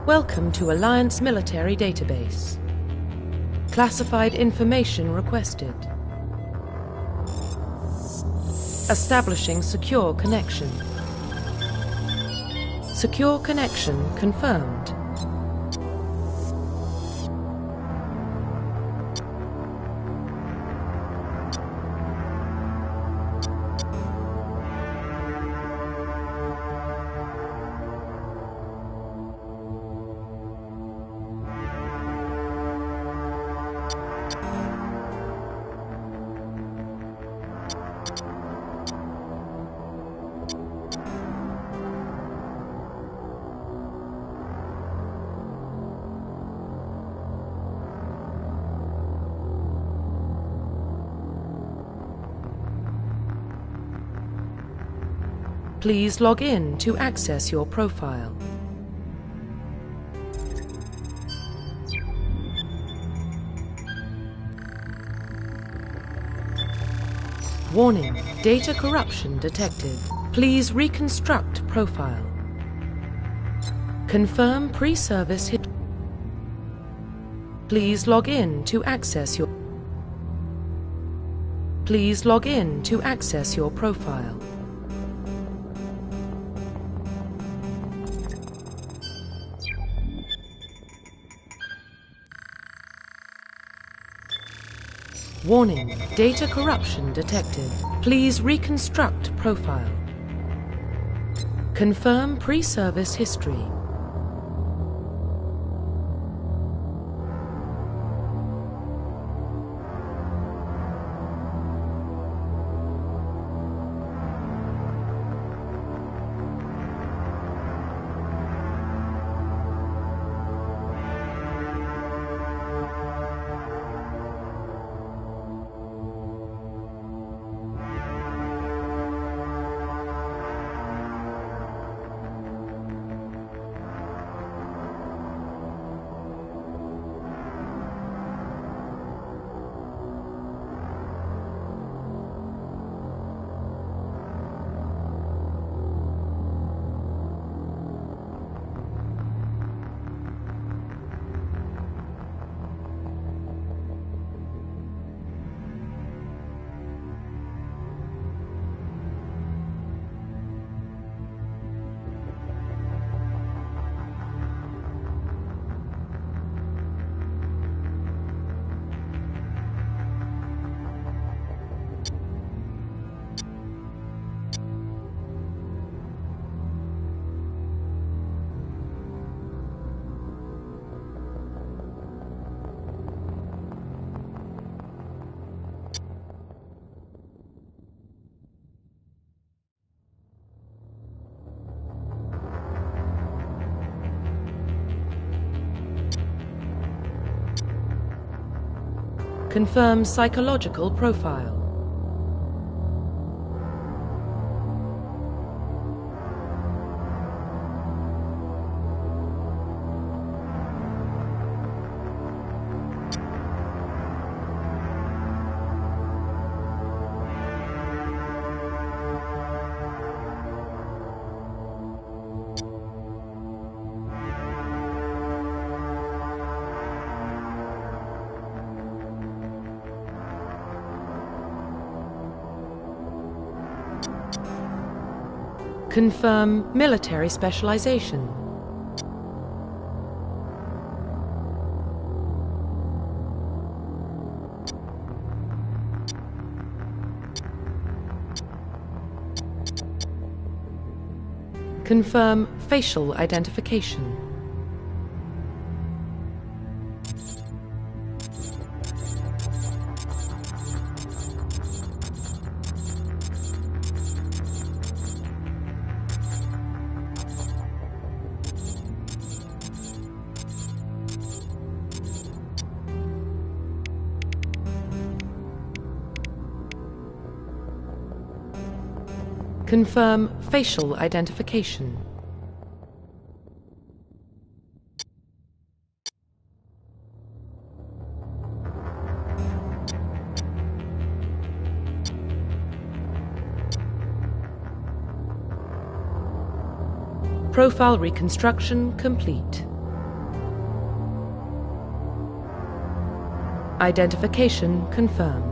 Welcome to Alliance Military Database. Classified information requested. Establishing secure connection. Secure connection confirmed. Please log in to access your profile. Warning, data corruption detected. Please reconstruct profile. Confirm pre-service hit. Please log in to access your. Please log in to access your profile. Warning, data corruption detected. Please reconstruct profile. Confirm pre-service history. Confirm psychological profile. Confirm military specialization. Confirm facial identification. Confirm facial identification. Profile reconstruction complete. Identification confirmed.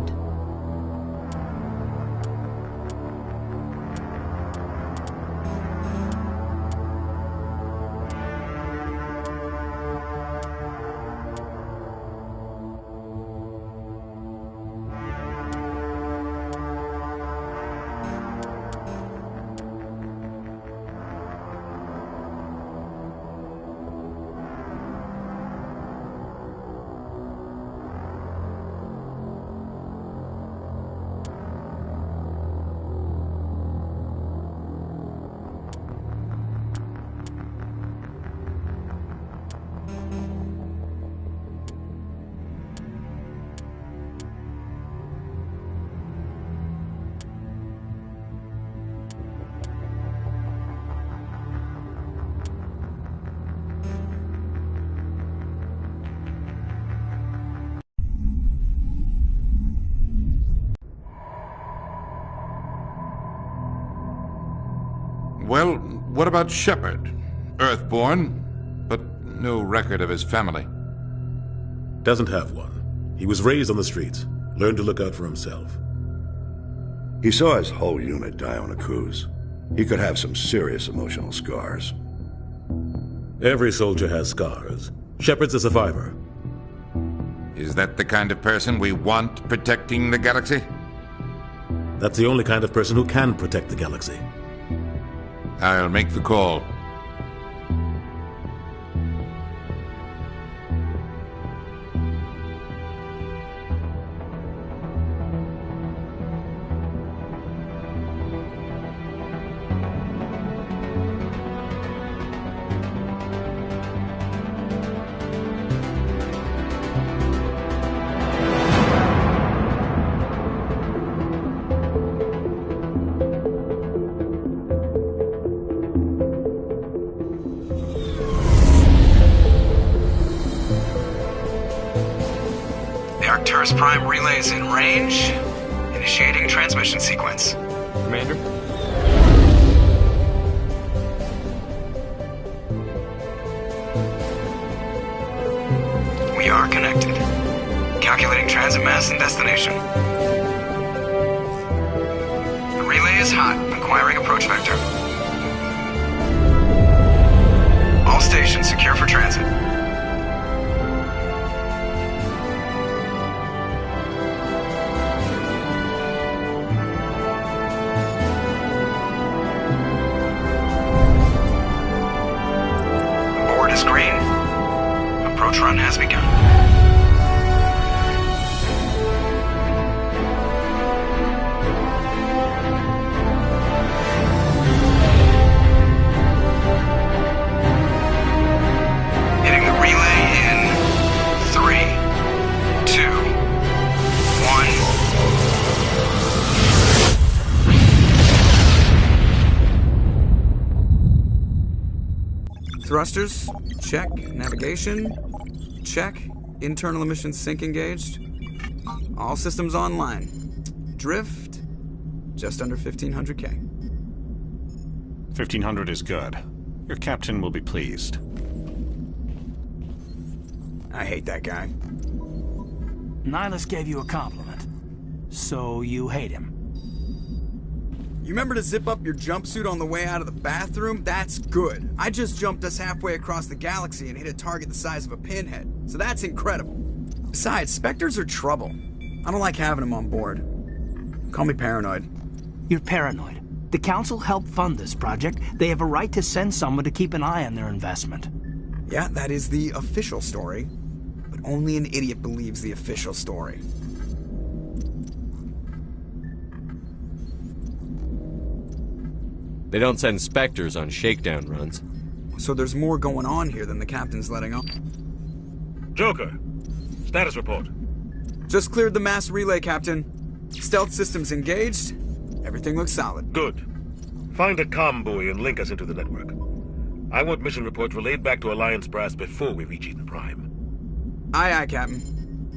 Well, what about Shepard? Earthborn, but no record of his family. Doesn't have one. He was raised on the streets, learned to look out for himself. He saw his whole unit die on a cruise. He could have some serious emotional scars. Every soldier has scars. Shepard's a survivor. Is that the kind of person we want protecting the galaxy? That's the only kind of person who can protect the galaxy. I'll make the call. Arcturus Prime relay is in range. Initiating transmission sequence. Commander? We are connected. Calculating transit mass and destination. The relay is hot. Acquiring approach vector. All stations secure for transit. Green. Approach run has begun. Hitting the relay in 3, 2, 1. Thrusters. Check. Navigation. Check. Internal emissions sync engaged. All systems online. Drift. Just under 1500K. 1500 is good. Your captain will be pleased. I hate that guy. Nihilus gave you a compliment. So you hate him. You remember to zip up your jumpsuit on the way out of the bathroom? That's good. I just jumped us halfway across the galaxy and hit a target the size of a pinhead. So that's incredible. Besides, Spectres are trouble. I don't like having them on board. Call me paranoid. You're paranoid. The Council helped fund this project. They have a right to send someone to keep an eye on their investment. Yeah, that is the official story. But only an idiot believes the official story. They don't send Spectres on shakedown runs. So there's more going on here than the captain's letting on. Joker, status report. Just cleared the mass relay, Captain. Stealth systems engaged. Everything looks solid. Good. Find a comm buoy and link us into the network. I want mission reports relayed back to Alliance Brass before we reach Eden Prime. Aye, aye, Captain.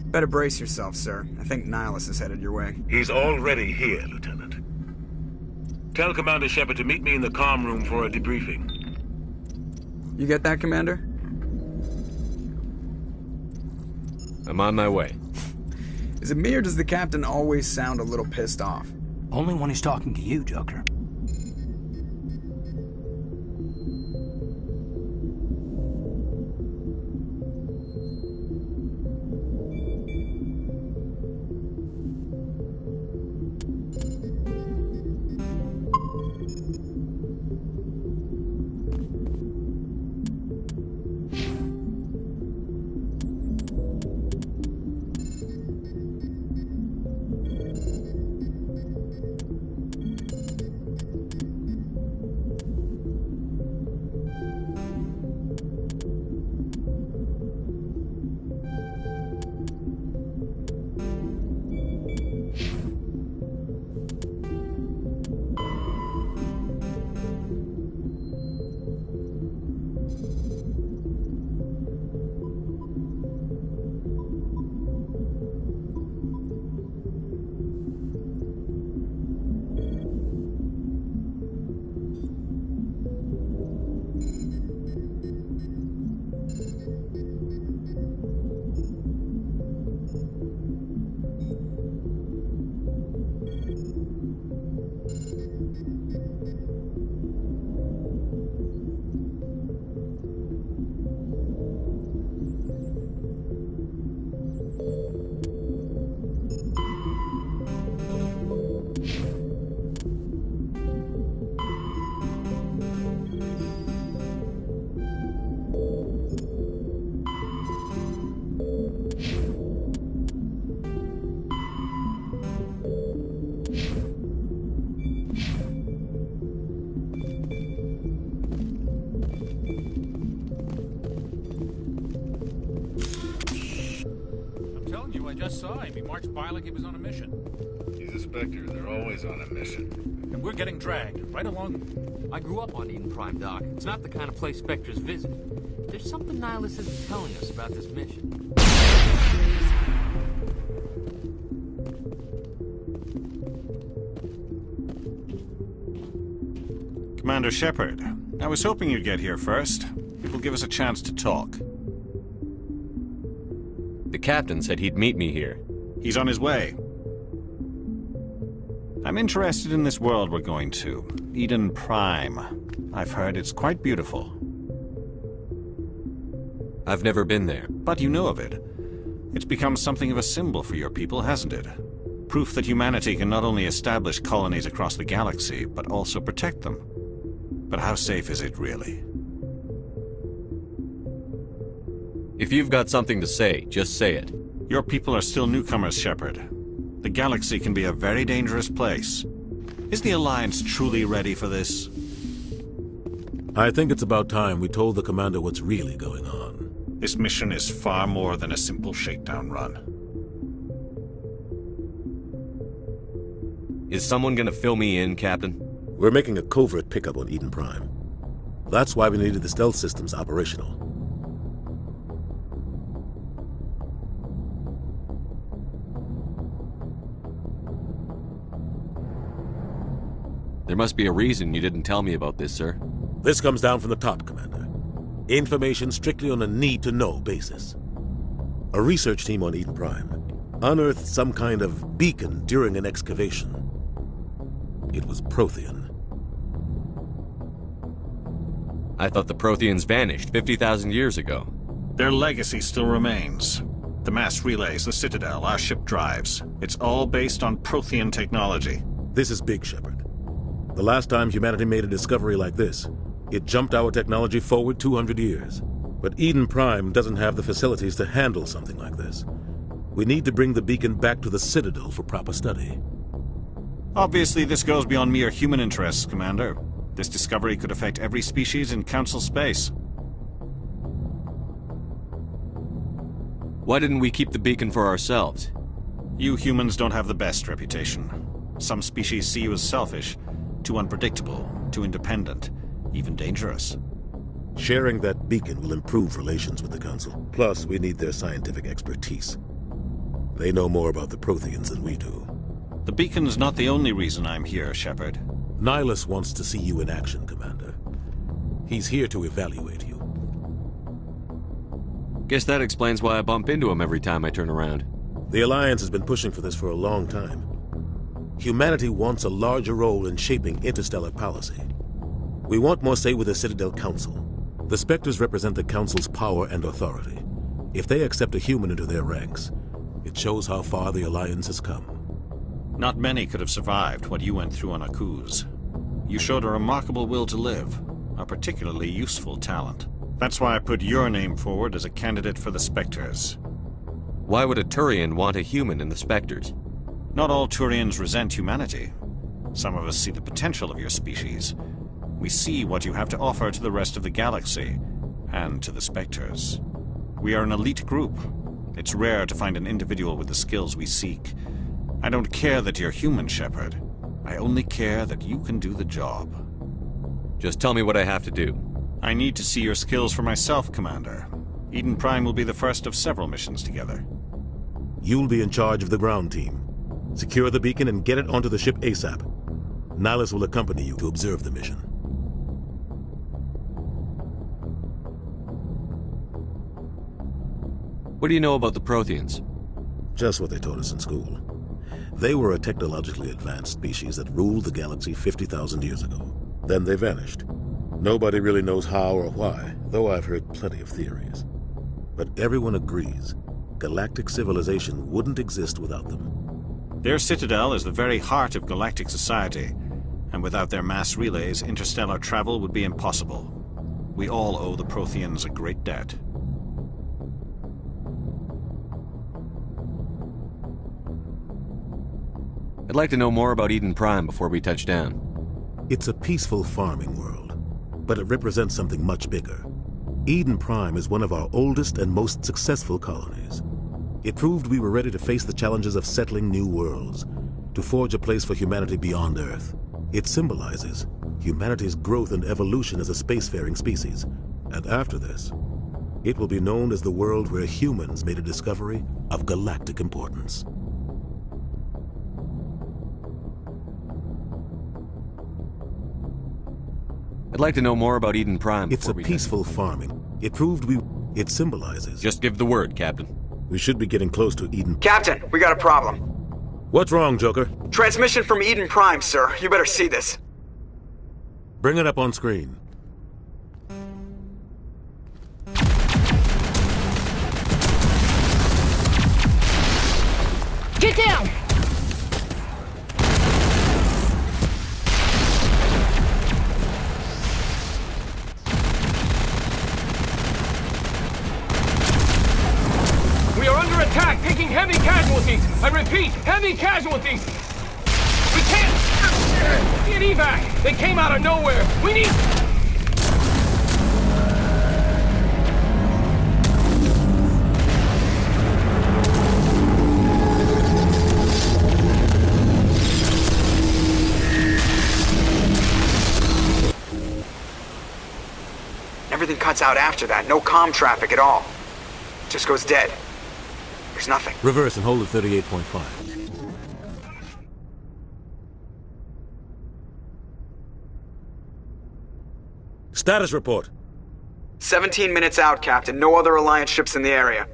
Better brace yourself, sir. I think Nihilus is headed your way. He's already here, Lieutenant. Tell Commander Shepard to meet me in the comm room for a debriefing. You get that, Commander? I'm on my way. Is it me or does the captain always sound a little pissed off? Only when he's talking to you, Joker. I just saw him. He marched by like he was on a mission. He's a Spectre. They're always on a mission. And we're getting dragged right along. I grew up on Eden Prime, Doc. It's not the kind of place Spectres visit. There's something Nihilus isn't telling us about this mission. Commander Shepard, I was hoping you'd get here first. It will give us a chance to talk. The captain said he'd meet me here. He's on his way. I'm interested in this world we're going to, Eden Prime. I've heard it's quite beautiful. I've never been there. But you know of it. It's become something of a symbol for your people, hasn't it? Proof that humanity can not only establish colonies across the galaxy, but also protect them. But how safe is it, really? If you've got something to say, just say it. Your people are still newcomers, Shepard. The galaxy can be a very dangerous place. Is the Alliance truly ready for this? I think it's about time we told the Commander what's really going on. This mission is far more than a simple shakedown run. Is someone gonna fill me in, Captain? We're making a covert pickup on Eden Prime. That's why we needed the stealth systems operational. There must be a reason you didn't tell me about this, sir. This comes down from the top, Commander. Information strictly on a need-to-know basis. A research team on Eden Prime unearthed some kind of beacon during an excavation. It was Prothean. I thought the Protheans vanished 50,000 years ago. Their legacy still remains. The mass relays, the Citadel, our ship drives. It's all based on Prothean technology. This is big, Shepard. The last time humanity made a discovery like this, it jumped our technology forward 200 years. But Eden Prime doesn't have the facilities to handle something like this. We need to bring the beacon back to the Citadel for proper study. Obviously, this goes beyond mere human interests, Commander. This discovery could affect every species in Council space. Why didn't we keep the beacon for ourselves? You humans don't have the best reputation. Some species see you as selfish, too unpredictable, too independent, even dangerous. Sharing that beacon will improve relations with the Council. Plus, we need their scientific expertise. They know more about the Protheans than we do. The beacon's not the only reason I'm here, Shepard. Nihilus wants to see you in action, Commander. He's here to evaluate you. Guess that explains why I bump into him every time I turn around. The Alliance has been pushing for this for a long time. Humanity wants a larger role in shaping interstellar policy. We want more say with the Citadel Council. The Spectres represent the Council's power and authority. If they accept a human into their ranks, it shows how far the Alliance has come. Not many could have survived what you went through on Akuz. You showed a remarkable will to live, a particularly useful talent. That's why I put your name forward as a candidate for the Spectres. Why would a Turian want a human in the Spectres? Not all Turians resent humanity. Some of us see the potential of your species. We see what you have to offer to the rest of the galaxy, and to the Spectres. We are an elite group. It's rare to find an individual with the skills we seek. I don't care that you're human, Shepard. I only care that you can do the job. Just tell me what I have to do. I need to see your skills for myself, Commander. Eden Prime will be the first of several missions together. You'll be in charge of the ground team. Secure the beacon and get it onto the ship ASAP. Nihilus will accompany you to observe the mission. What do you know about the Protheans? Just what they taught us in school. They were a technologically advanced species that ruled the galaxy 50,000 years ago. Then they vanished. Nobody really knows how or why, though I've heard plenty of theories. But everyone agrees, galactic civilization wouldn't exist without them. Their citadel is the very heart of galactic society, and without their mass relays, interstellar travel would be impossible. We all owe the Protheans a great debt. I'd like to know more about Eden Prime before we touch down. It's a peaceful farming world, but it represents something much bigger. Eden Prime is one of our oldest and most successful colonies. It proved we were ready to face the challenges of settling new worlds, to forge a place for humanity beyond Earth. It symbolizes humanity's growth and evolution as a spacefaring species. And after this, it will be known as the world where humans made a discovery of galactic importance. I'd like to know more about Eden Prime. It's a peaceful farming. It proved it symbolizes... Just give the word, Captain. We should be getting close to Eden... Captain, we got a problem. What's wrong, Joker? Transmission from Eden Prime, sir. You better see this. Bring it up on screen. Get down! We are under attack, taking heavy casualties. I repeat, heavy casualties. We can't get evac. They came out of nowhere. We need... Everything cuts out after that. No comm traffic at all. Just goes dead. There's nothing. Reverse and hold at 38.5. Status report. 17 minutes out, Captain. No other Alliance ships in the area.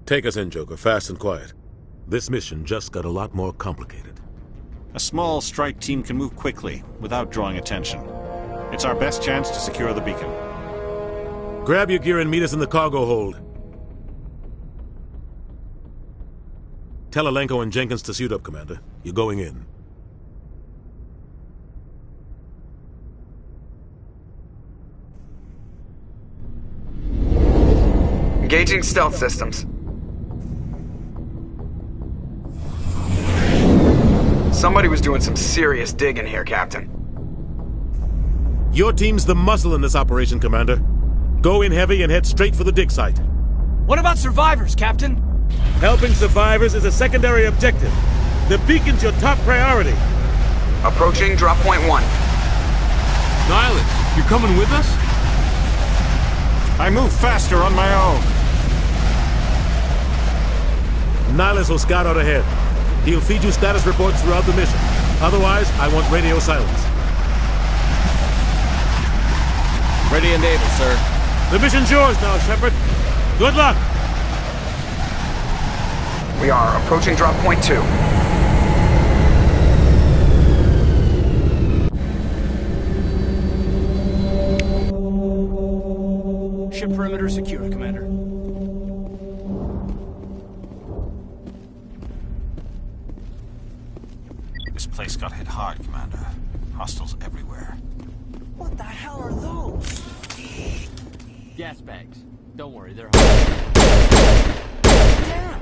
Take us in, Joker, fast and quiet. This mission just got a lot more complicated. A small strike team can move quickly, without drawing attention. It's our best chance to secure the beacon. Grab your gear and meet us in the cargo hold. Tell Alenko and Jenkins to suit up, Commander. You're going in. Engaging stealth systems. Somebody was doing some serious digging here, Captain. Your team's the muscle in this operation, Commander. Go in heavy and head straight for the dig site. What about survivors, Captain? Helping survivors is a secondary objective. The beacon's your top priority. Approaching drop point 1. Nihilus, you're coming with us? I move faster on my own. Nihilus will scout out ahead. He'll feed you status reports throughout the mission. Otherwise, I want radio silence. Ready and able, sir. The mission's yours now, Shepard. Good luck! We are approaching drop point 2. Ship perimeter secure, Commander. This place got hit hard, Commander. Hostiles everywhere. What the hell are those? Gas bags. Don't worry, they're hot. Damn!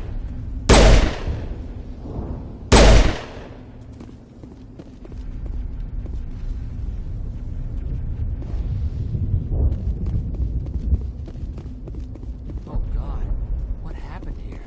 Oh God, what happened here?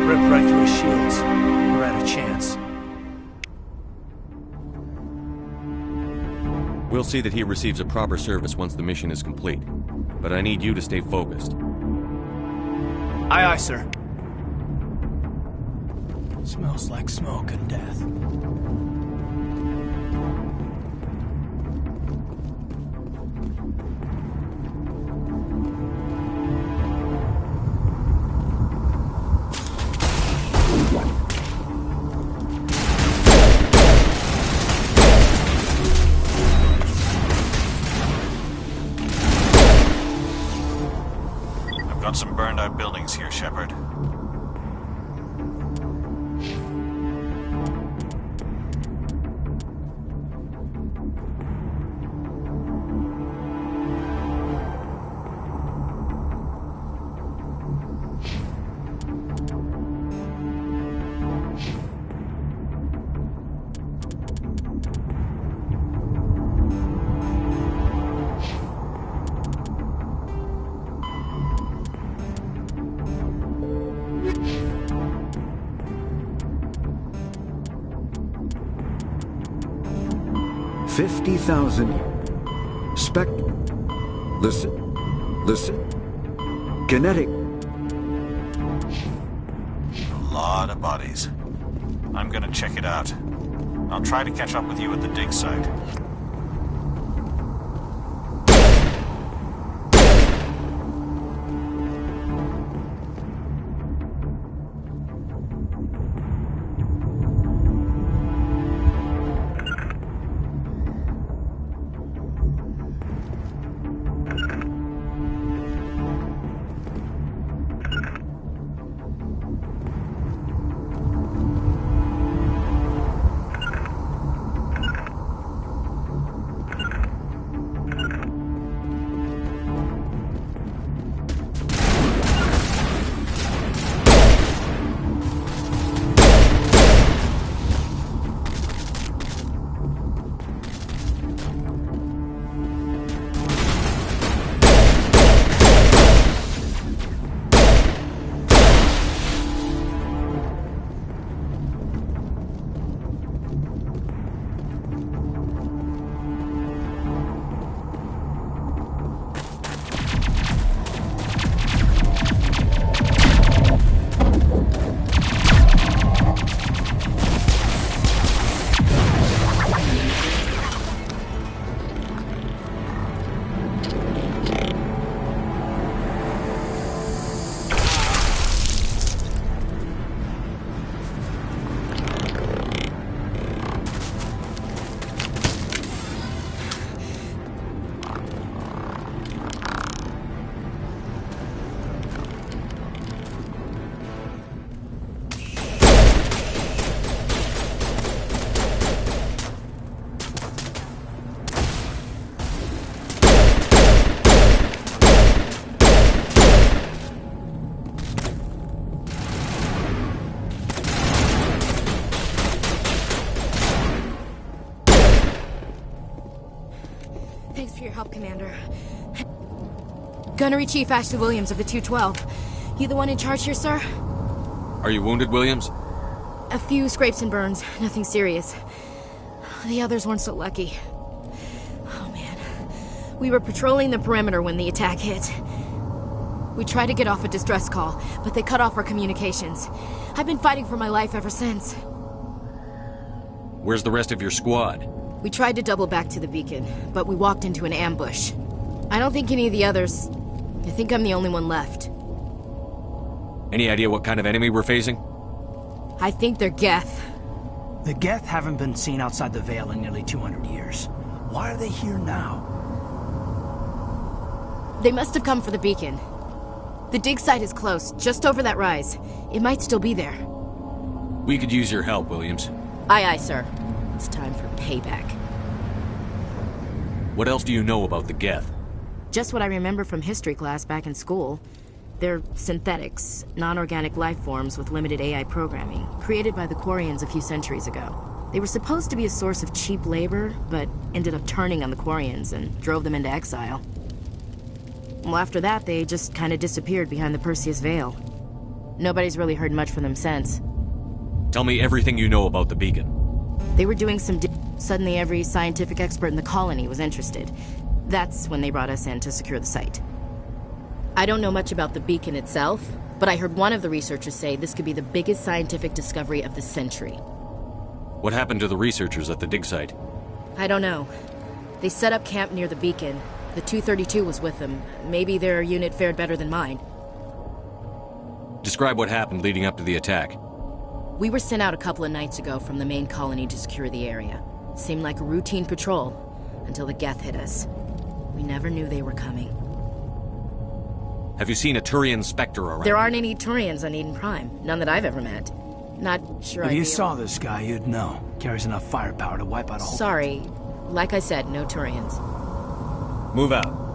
Ripped right through his shields. We're at a chance. We'll see that he receives a proper service once the mission is complete. But I need you to stay focused. Aye, aye, sir. Smells like smoke and death. Got some burned out buildings here, Shepard. $50,000. Listen. Kinetic. A lot of bodies. I'm gonna check it out. I'll try to catch up with you at the dig site. for your help, Commander. Gunnery Chief Ashley Williams of the 212. You the one in charge here, sir? Are you wounded, Williams? A few scrapes and burns. Nothing serious. The others weren't so lucky. Oh, man. We were patrolling the perimeter when the attack hit. We tried to get off a distress call, but they cut off our communications. I've been fighting for my life ever since. Where's the rest of your squad? We tried to double back to the beacon, but we walked into an ambush. I don't think any of the others... I think I'm the only one left. Any idea what kind of enemy we're facing? I think they're Geth. The Geth haven't been seen outside the Veil in nearly 200 years. Why are they here now? They must have come for the beacon. The dig site is close, just over that rise. It might still be there. We could use your help, Williams. Aye, aye, sir. It's time for payback. What else do you know about the Geth? Just what I remember from history class back in school. They're synthetics, non-organic life forms with limited AI programming, created by the Quarians a few centuries ago. They were supposed to be a source of cheap labor, but ended up turning on the Quarians and drove them into exile. Well, after that, they just kind of disappeared behind the Perseus Veil. Nobody's really heard much from them since. Tell me everything you know about the beacon. They were doing some Suddenly every scientific expert in the colony was interested. That's when they brought us in to secure the site. I don't know much about the beacon itself, but I heard one of the researchers say this could be the biggest scientific discovery of the century. What happened to the researchers at the dig site? I don't know. They set up camp near the beacon. The 232 was with them. Maybe their unit fared better than mine. Describe what happened leading up to the attack. We were sent out a couple of nights ago from the main colony to secure the area. Seemed like a routine patrol, until the Geth hit us. We never knew they were coming. Have you seen a Turian Spectre around? There aren't any Turians on Eden Prime. None that I've ever met. Not sure If you saw this guy, you'd know. Carries enough firepower to wipe out a whole... Sorry. Like I said, no Turians. Move out.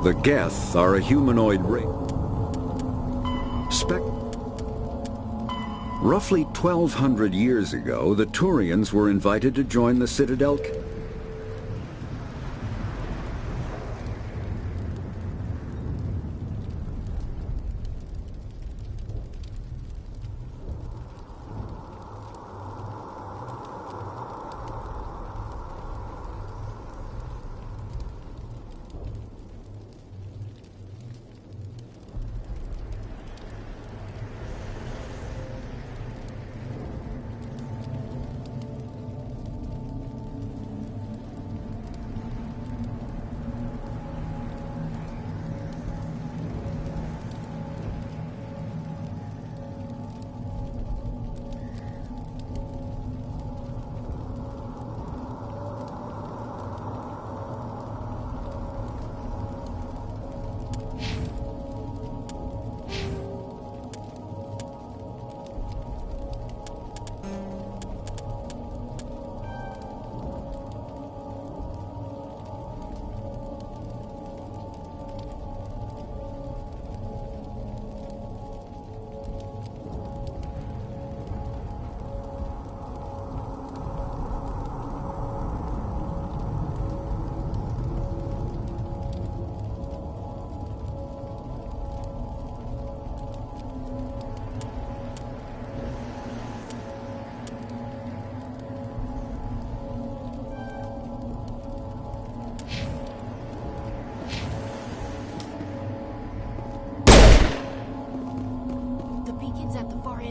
The Geth are a humanoid race. Roughly 1,200 years ago, the Turians were invited to join the Citadel.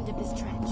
Of this trench.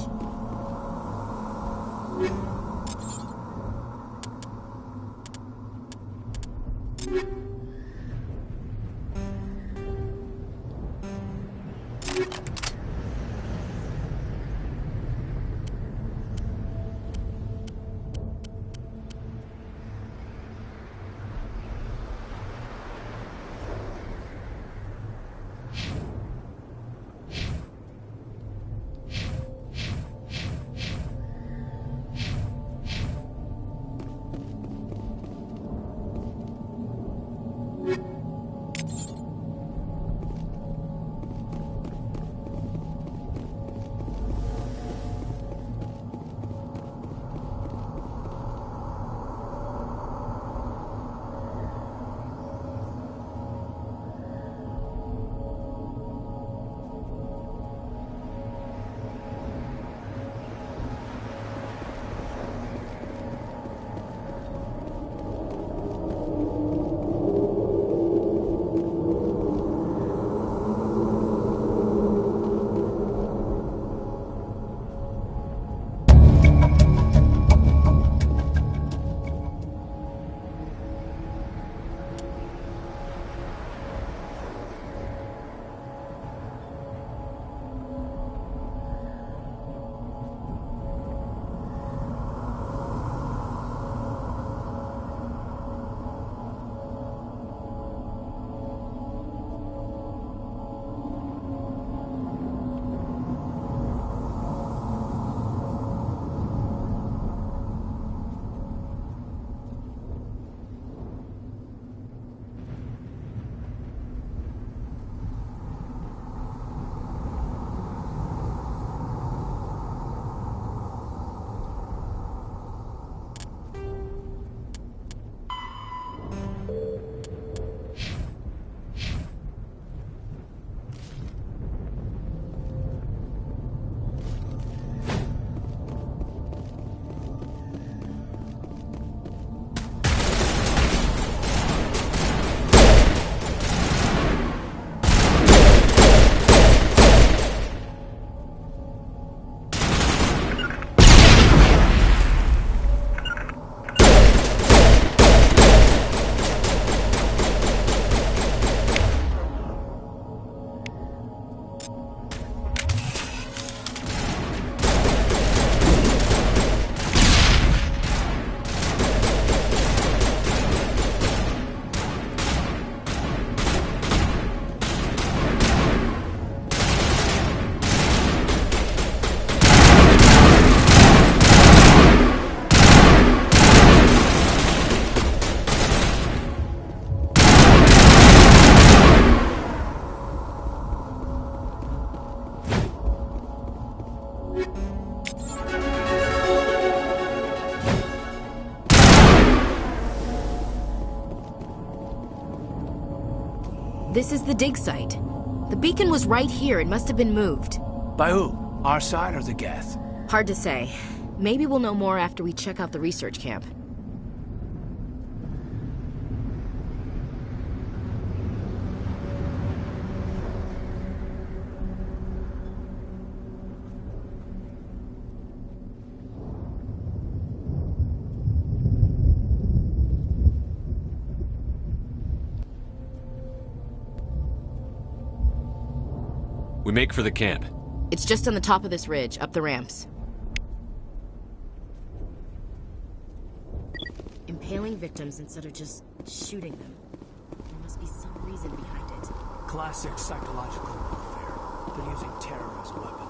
This is the dig site. The beacon was right here. It must have been moved. By who? Our side or the Geth? Hard to say. Maybe we'll know more after we check out the research camp. We make for the camp. It's just on the top of this ridge, up the ramps. Impaling victims instead of just shooting them. There must be some reason behind it. Classic psychological warfare. They're using terror as a weapon.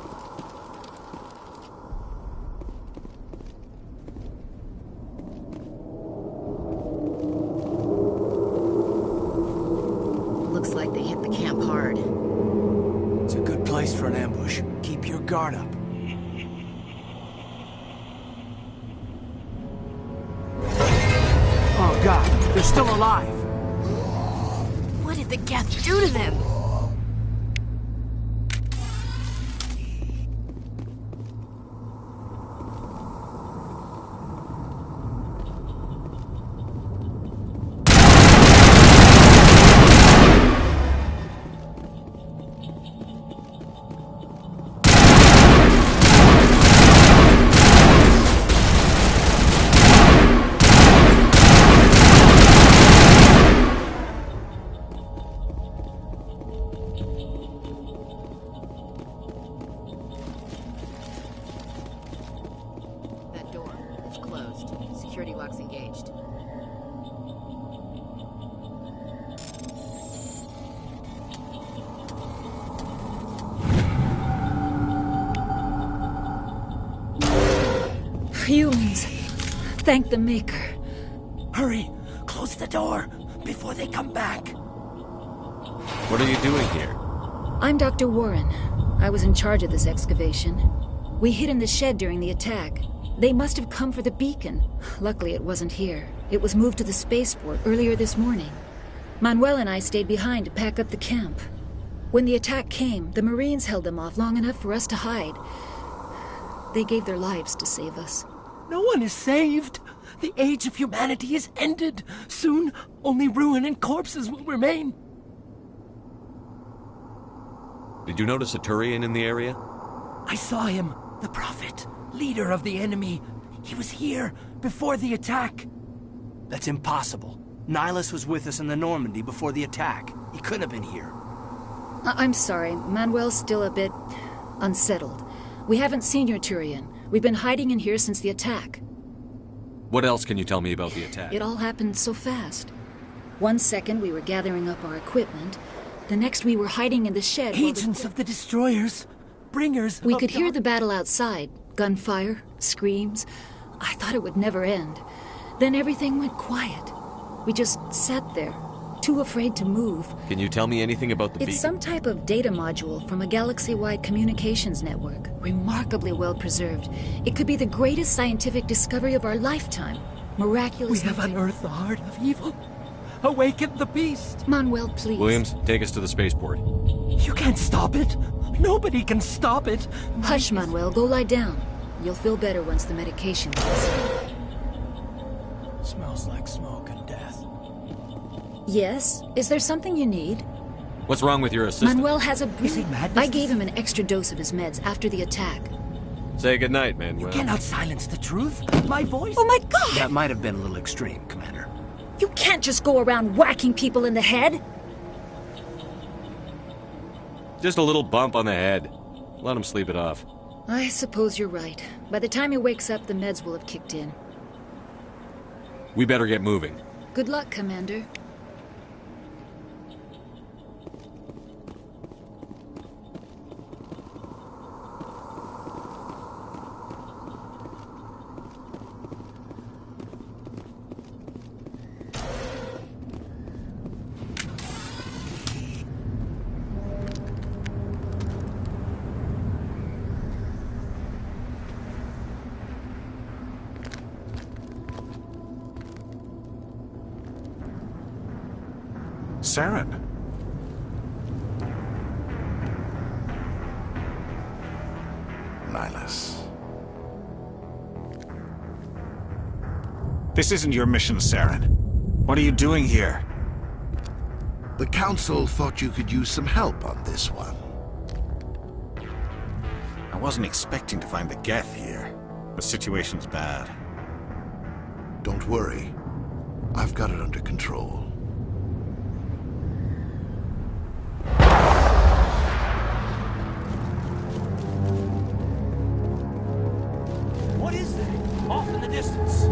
Looks like they hit the camp hard. It's a good place for an ambush. Keep your guard up. Oh God, they're still alive! What did the Geth do to them? Security locks engaged. Humans. Thank the Maker. Hurry! Close the door before they come back. What are you doing here? I'm Dr. Warren. I was in charge of this excavation. We hid in the shed during the attack. They must have come for the beacon. Luckily, it wasn't here. It was moved to the spaceport earlier this morning. Manuel and I stayed behind to pack up the camp. When the attack came, the Marines held them off long enough for us to hide. They gave their lives to save us. No one is saved. The age of humanity is ended. Soon, only ruin and corpses will remain. Did you notice a Turian in the area? I saw him, the Prophet, leader of the enemy. He was here before the attack. That's impossible. Nihilus was with us in the Normandy before the attack. He couldn't have been here. I'm sorry. Manuel's still a bit unsettled. We haven't seen your Turian. We've been hiding in here since the attack. What else can you tell me about the attack? It all happened so fast. 1 second we were gathering up our equipment. The next we were hiding in the shed. Agents of the destroyers. Bringers. We could hear the battle outside. Gunfire, screams. I thought it would never end. Then everything went quiet. We just sat there, too afraid to move. Can you tell me anything about the beacon? It's some type of data module from a galaxy-wide communications network. Remarkably well preserved. It could be the greatest scientific discovery of our lifetime. Miraculous. We have unearthed the heart of evil. Awakened the beast. Manuel, please. Williams, take us to the spaceport. You can't stop it. Nobody can stop it. Hush, Manuel. Go lie down. You'll feel better once the medication goes. Smells like smoke and death. Yes? Is there something you need? What's wrong with your assistant? Manuel has a... Is it madness? I gave him an extra dose of his meds after the attack. Say goodnight, Manuel. You cannot silence the truth. My voice... Oh my God! That might have been a little extreme, Commander. You can't just go around whacking people in the head! Just a little bump on the head. Let him sleep it off. I suppose you're right. By the time he wakes up, the meds will have kicked in. We better get moving. Good luck, Commander. Saren, Nihilus. This isn't your mission, Saren. What are you doing here? The Council thought you could use some help on this one. I wasn't expecting to find the Geth here. The situation's bad. Don't worry. I've got it under control. What is that? Off in the distance.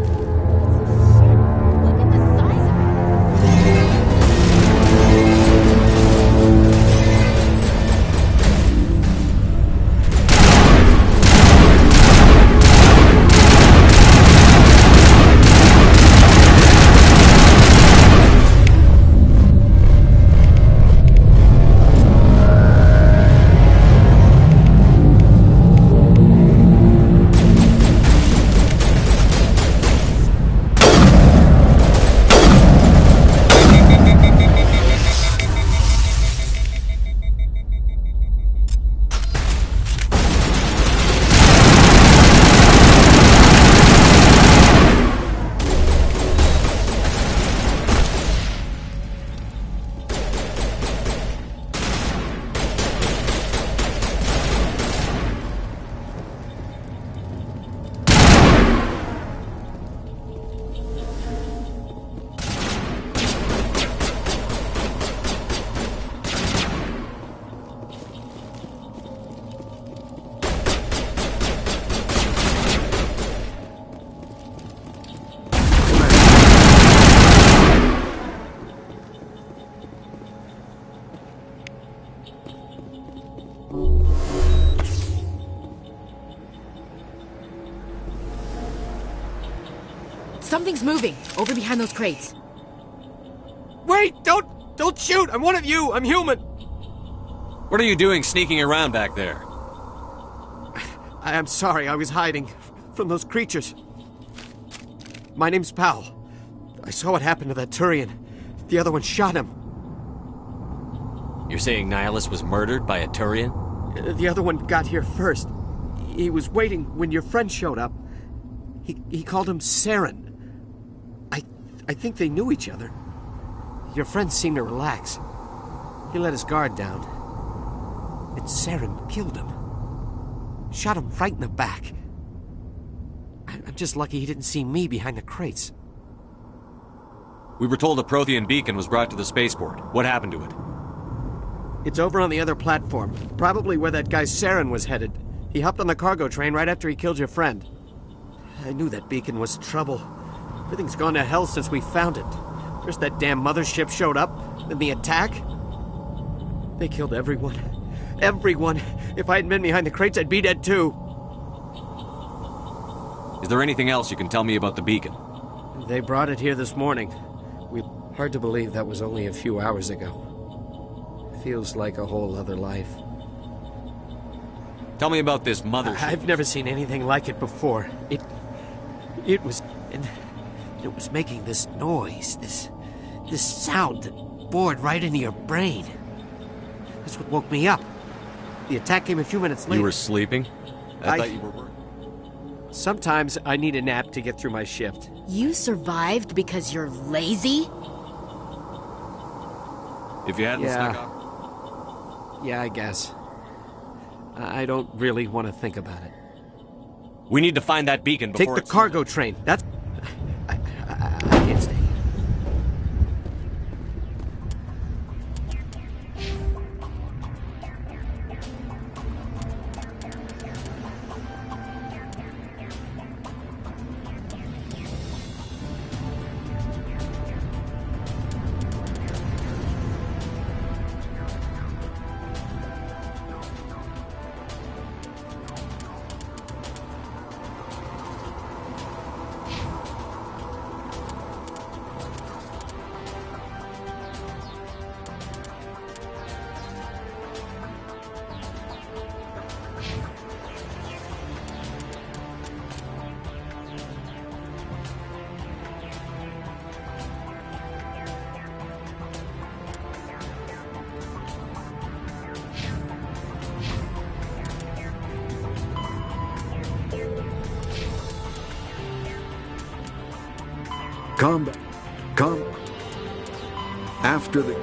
Something's moving, over behind those crates. Wait! Don't shoot! I'm one of you! I'm human! What are you doing sneaking around back there? I'm sorry, I was hiding from those creatures. My name's Powell. I saw what happened to that Turian. The other one shot him. You're saying Nihilus was murdered by a Turian? The other one got here first. He was waiting when your friend showed up. He called him Saren. I think they knew each other. Your friend seemed to relax. He let his guard down. And Saren killed him. Shot him right in the back. I'm just lucky he didn't see me behind the crates. We were told a Prothean beacon was brought to the spaceport. What happened to it? It's over on the other platform. Probably where that guy Saren was headed. He hopped on the cargo train right after he killed your friend. I knew that beacon was trouble. Everything's gone to hell since we found it. First that damn mothership showed up, then the attack. They killed everyone. Everyone! If I hadn't been behind the crates, I'd be dead too. Is there anything else you can tell me about the beacon? They brought it here this morning. Hard to believe that was only a few hours ago. Feels like a whole other life. Tell me about this mothership. I've never seen anything like it before. It was making this noise, this sound that bored right into your brain. That's what woke me up. The attack came a few minutes later. You were sleeping? I thought you were working. Sometimes I need a nap to get through my shift. You survived because you're lazy? If you hadn't snuck up? Yeah, I guess. I don't really want to think about it. We need to find that beacon before Take the cargo train. That's... I can't stay. Combat. After the...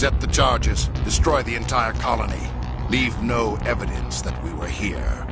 Set the charges. Destroy the entire colony. Leave no evidence that we were here.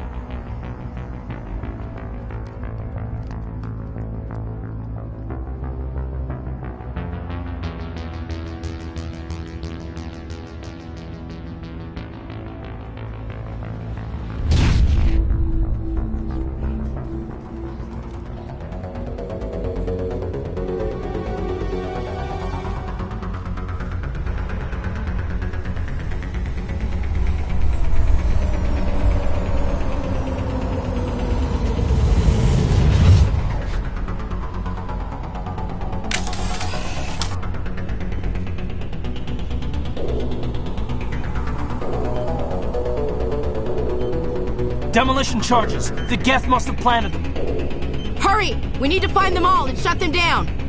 Demolition charges. The Geth must have planted them. Hurry! We need to find them all and shut them down!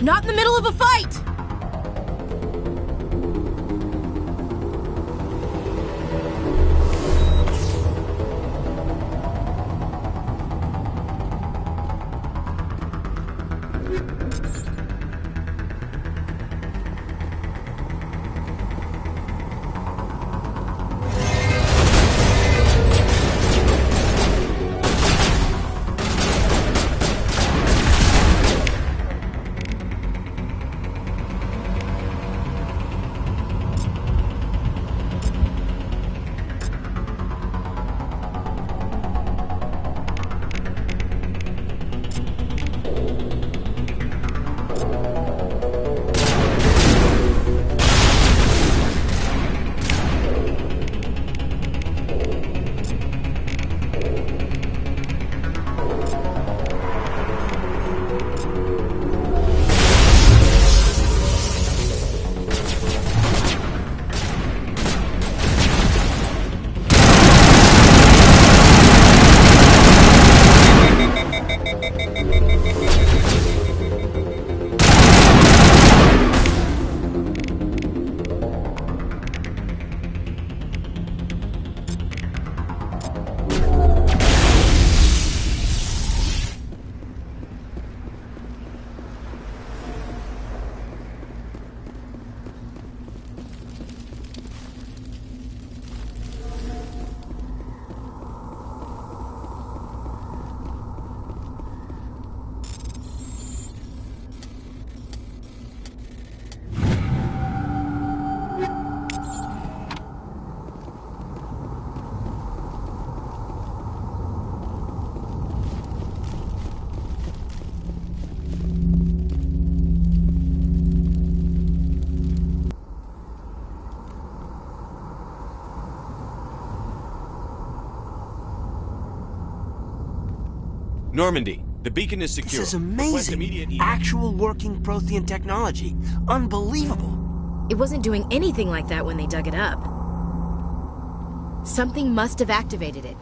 Not in the middle of a fight! Normandy, the beacon is secure. This is amazing. Actual working Prothean technology. Unbelievable. It wasn't doing anything like that when they dug it up. Something must have activated it.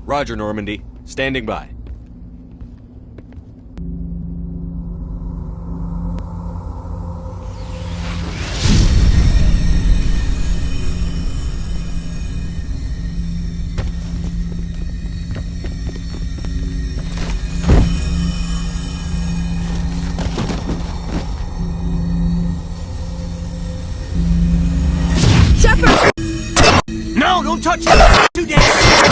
Roger, Normandy. Standing by. No, don't touch it! Too damn!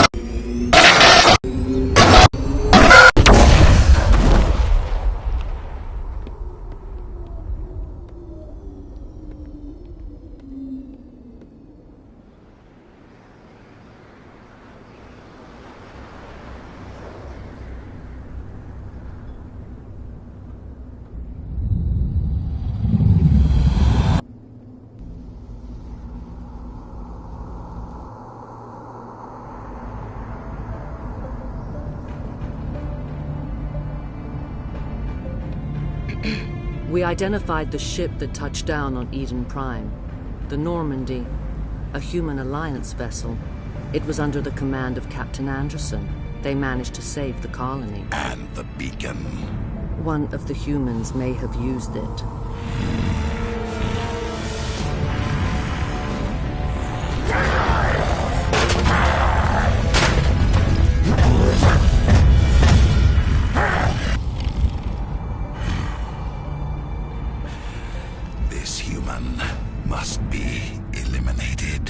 We identified the ship that touched down on Eden Prime. The Normandy, a human alliance vessel. It was under the command of Captain Anderson. They managed to save the colony. And the beacon. One of the humans may have used it. This human must be eliminated.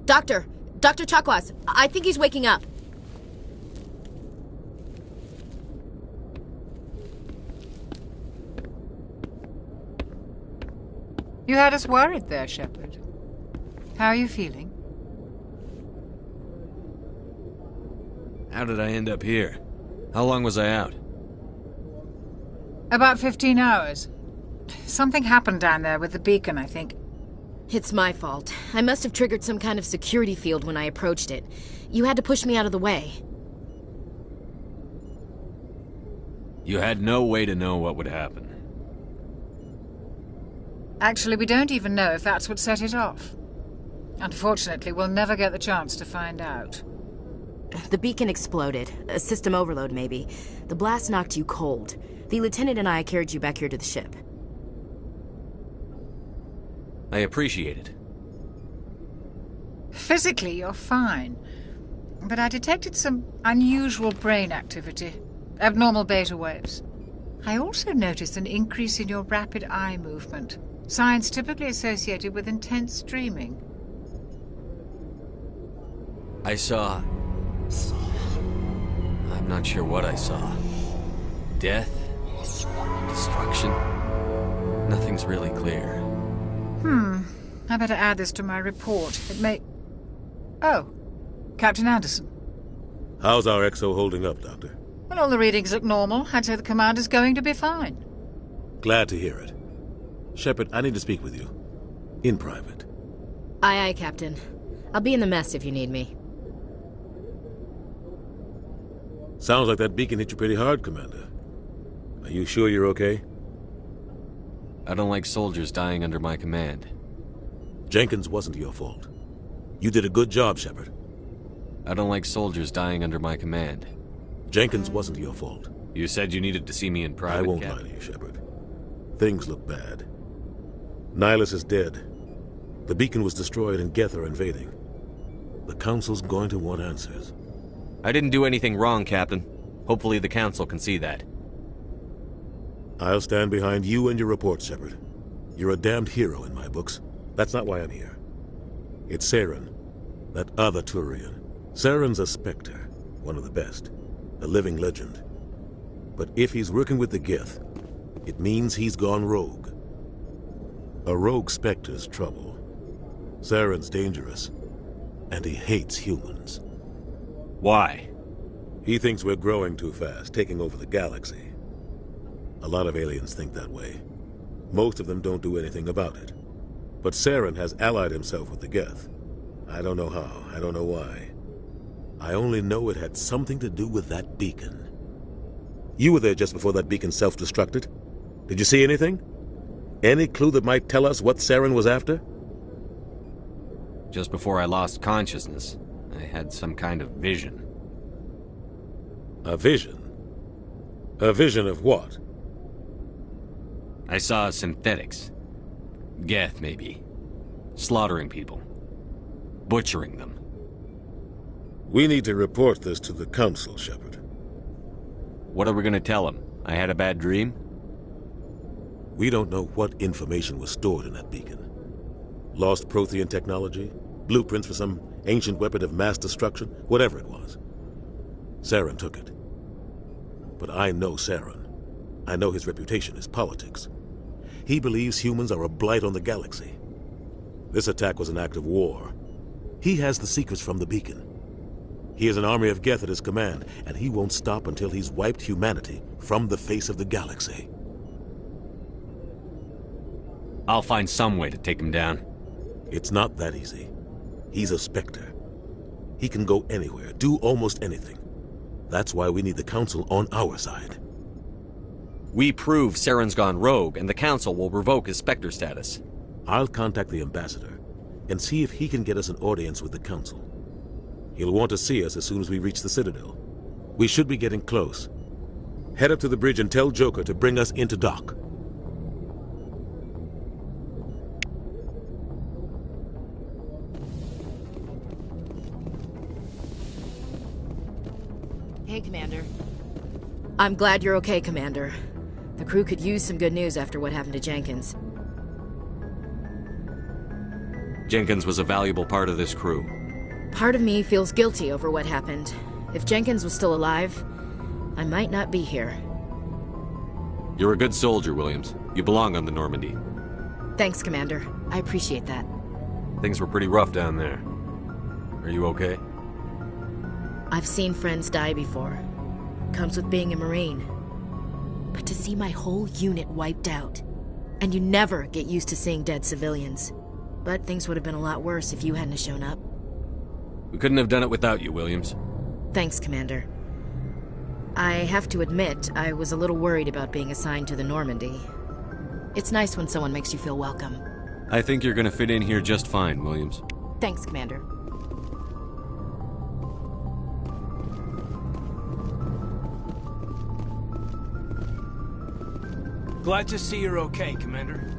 Dr. Chakwas, I think he's waking up. You had us worried there, Shepard. How are you feeling? How did I end up here? How long was I out? About 15 hours. Something happened down there with the beacon, I think. It's my fault. I must have triggered some kind of security field when I approached it. You had to push me out of the way. You had no way to know what would happen. Actually, we don't even know if that's what set it off. Unfortunately, we'll never get the chance to find out. The beacon exploded. A system overload, maybe. The blast knocked you cold. The lieutenant and I carried you back here to the ship. I appreciate it. Physically, you're fine. But I detected some unusual brain activity. Abnormal beta waves. I also noticed an increase in your rapid eye movement. Signs typically associated with intense dreaming. I saw... I'm not sure what I saw. Death? Destruction? Nothing's really clear. I better add this to my report. It may... Oh, Captain Anderson. How's our XO holding up, Doctor? Well, all the readings look normal. I'd say the commander's going to be fine. Glad to hear it. Shepard, I need to speak with you. In private. Aye, aye, Captain. I'll be in the mess if you need me. Sounds like that beacon hit you pretty hard, Commander. Are you sure you're okay? I don't like soldiers dying under my command. Jenkins wasn't your fault. You did a good job, Shepard. I don't like soldiers dying under my command. Jenkins wasn't your fault. You said you needed to see me in private, I won't Captain. lie to you, Shepard. Things look bad. Nihilus is dead. The beacon was destroyed and Geth are invading. The Council's going to want answers. I didn't do anything wrong, Captain. Hopefully the Council can see that. I'll stand behind you and your report, Shepard. You're a damned hero in my books. That's not why I'm here. It's Saren, that other Turian. Saren's a Spectre, one of the best, a living legend. But if he's working with the Geth, it means he's gone rogue. A rogue Spectre's trouble. Saren's dangerous, and he hates humans. Why? He thinks we're growing too fast, taking over the galaxy. A lot of aliens think that way. Most of them don't do anything about it. But Saren has allied himself with the Geth. I don't know how, I don't know why. I only know it had something to do with that beacon. You were there just before that beacon self-destructed. Did you see anything? Any clue that might tell us what Saren was after? Just before I lost consciousness, I had some kind of vision. A vision? A vision of what? I saw synthetics. Geth, maybe. Slaughtering people. Butchering them. We need to report this to the Council, Shepard. What are we gonna tell them? I had a bad dream? We don't know what information was stored in that beacon. Lost Prothean technology? Blueprints for some ancient weapon of mass destruction? Whatever it was. Saren took it. But I know Saren. I know his reputation is politics. He believes humans are a blight on the galaxy. This attack was an act of war. He has the secrets from the beacon. He has an army of Geth at his command, and he won't stop until he's wiped humanity from the face of the galaxy. I'll find some way to take him down. It's not that easy. He's a Spectre. He can go anywhere, do almost anything. That's why we need the Council on our side. We prove Saren's gone rogue, and the Council will revoke his Spectre status. I'll contact the Ambassador and see if he can get us an audience with the Council. He'll want to see us as soon as we reach the Citadel. We should be getting close. Head up to the bridge and tell Joker to bring us into dock. Hey, Commander. I'm glad you're okay, Commander. The crew could use some good news after what happened to Jenkins. Jenkins was a valuable part of this crew. Part of me feels guilty over what happened. If Jenkins was still alive, I might not be here. You're a good soldier, Williams. You belong on the Normandy. Thanks, Commander. I appreciate that. Things were pretty rough down there. Are you okay? I've seen friends die before. Comes with being a Marine. But to see my whole unit wiped out, and you never get used to seeing dead civilians. But things would have been a lot worse if you hadn't shown up. We couldn't have done it without you, Williams. Thanks, Commander. I have to admit, I was a little worried about being assigned to the Normandy. It's nice when someone makes you feel welcome. I think you're gonna fit in here just fine, Williams. Thanks, Commander. Glad to see you're okay, Commander.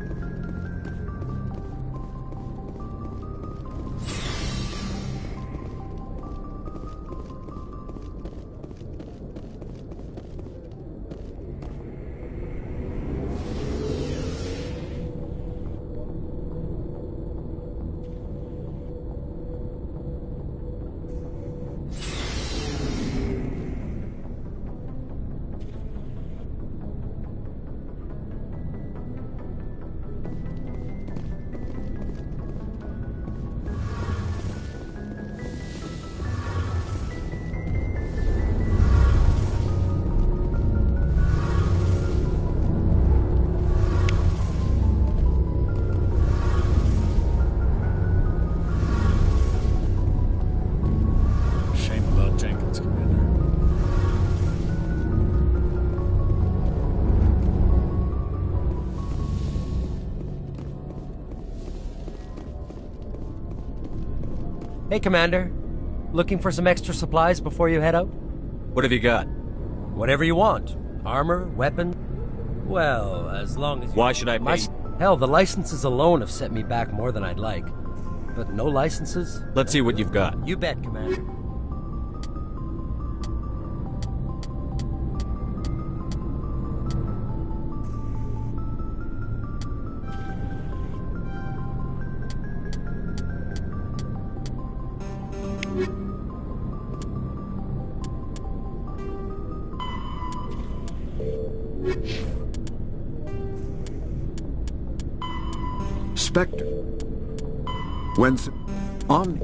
Hey, Commander. Looking for some extra supplies before you head out? What have you got? Whatever you want. Armor, weapon. Well, as long as you... Why should I pay? Hell, the licenses alone have set me back more than I'd like. But no licenses? Let's see what you've got. You bet, Commander. Spectre. Whence? Omni.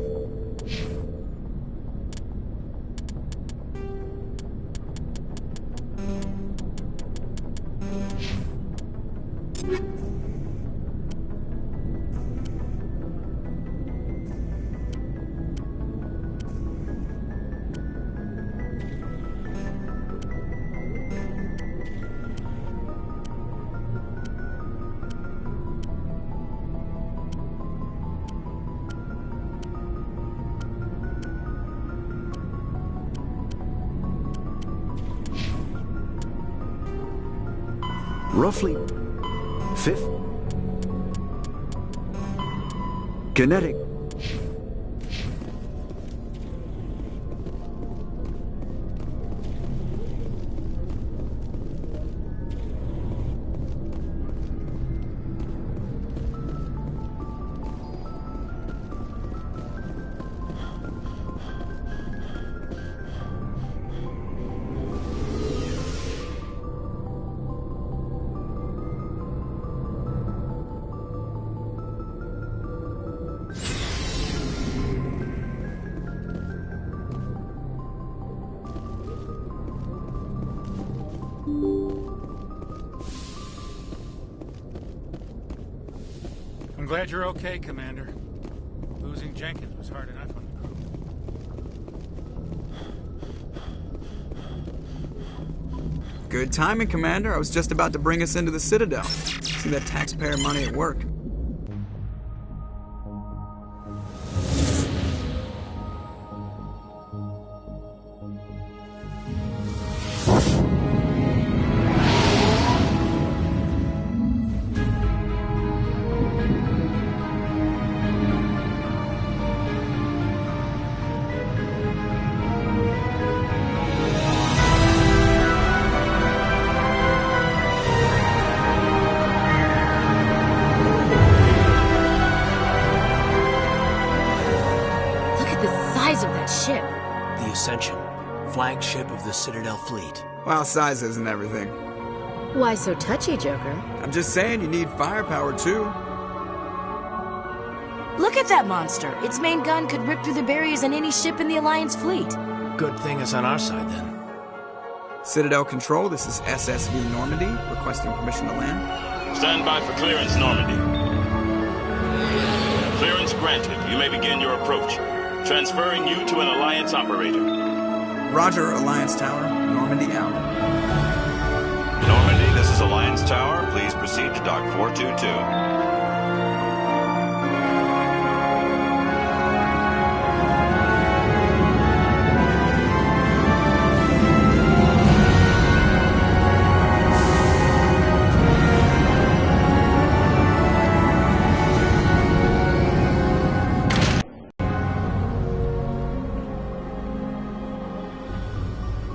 Roughly fifth. Kinetic. I'm glad you're okay, Commander. Losing Jenkins was hard enough on the crew. Good timing, Commander. I was just about to bring us into the Citadel. See that taxpayer money at work. Flagship of the Citadel fleet. Well, size isn't everything. Why so touchy, Joker? I'm just saying you need firepower, too. Look at that monster. Its main gun could rip through the barriers in any ship in the Alliance fleet. Good thing it's on our side, then. Citadel Control, this is SSV Normandy, requesting permission to land. Stand by for clearance, Normandy. Clearance granted. You may begin your approach. Transferring you to an Alliance operator. Roger, Alliance Tower. Normandy out. Normandy, this is is Alliance Tower. Please proceed to Dock 422.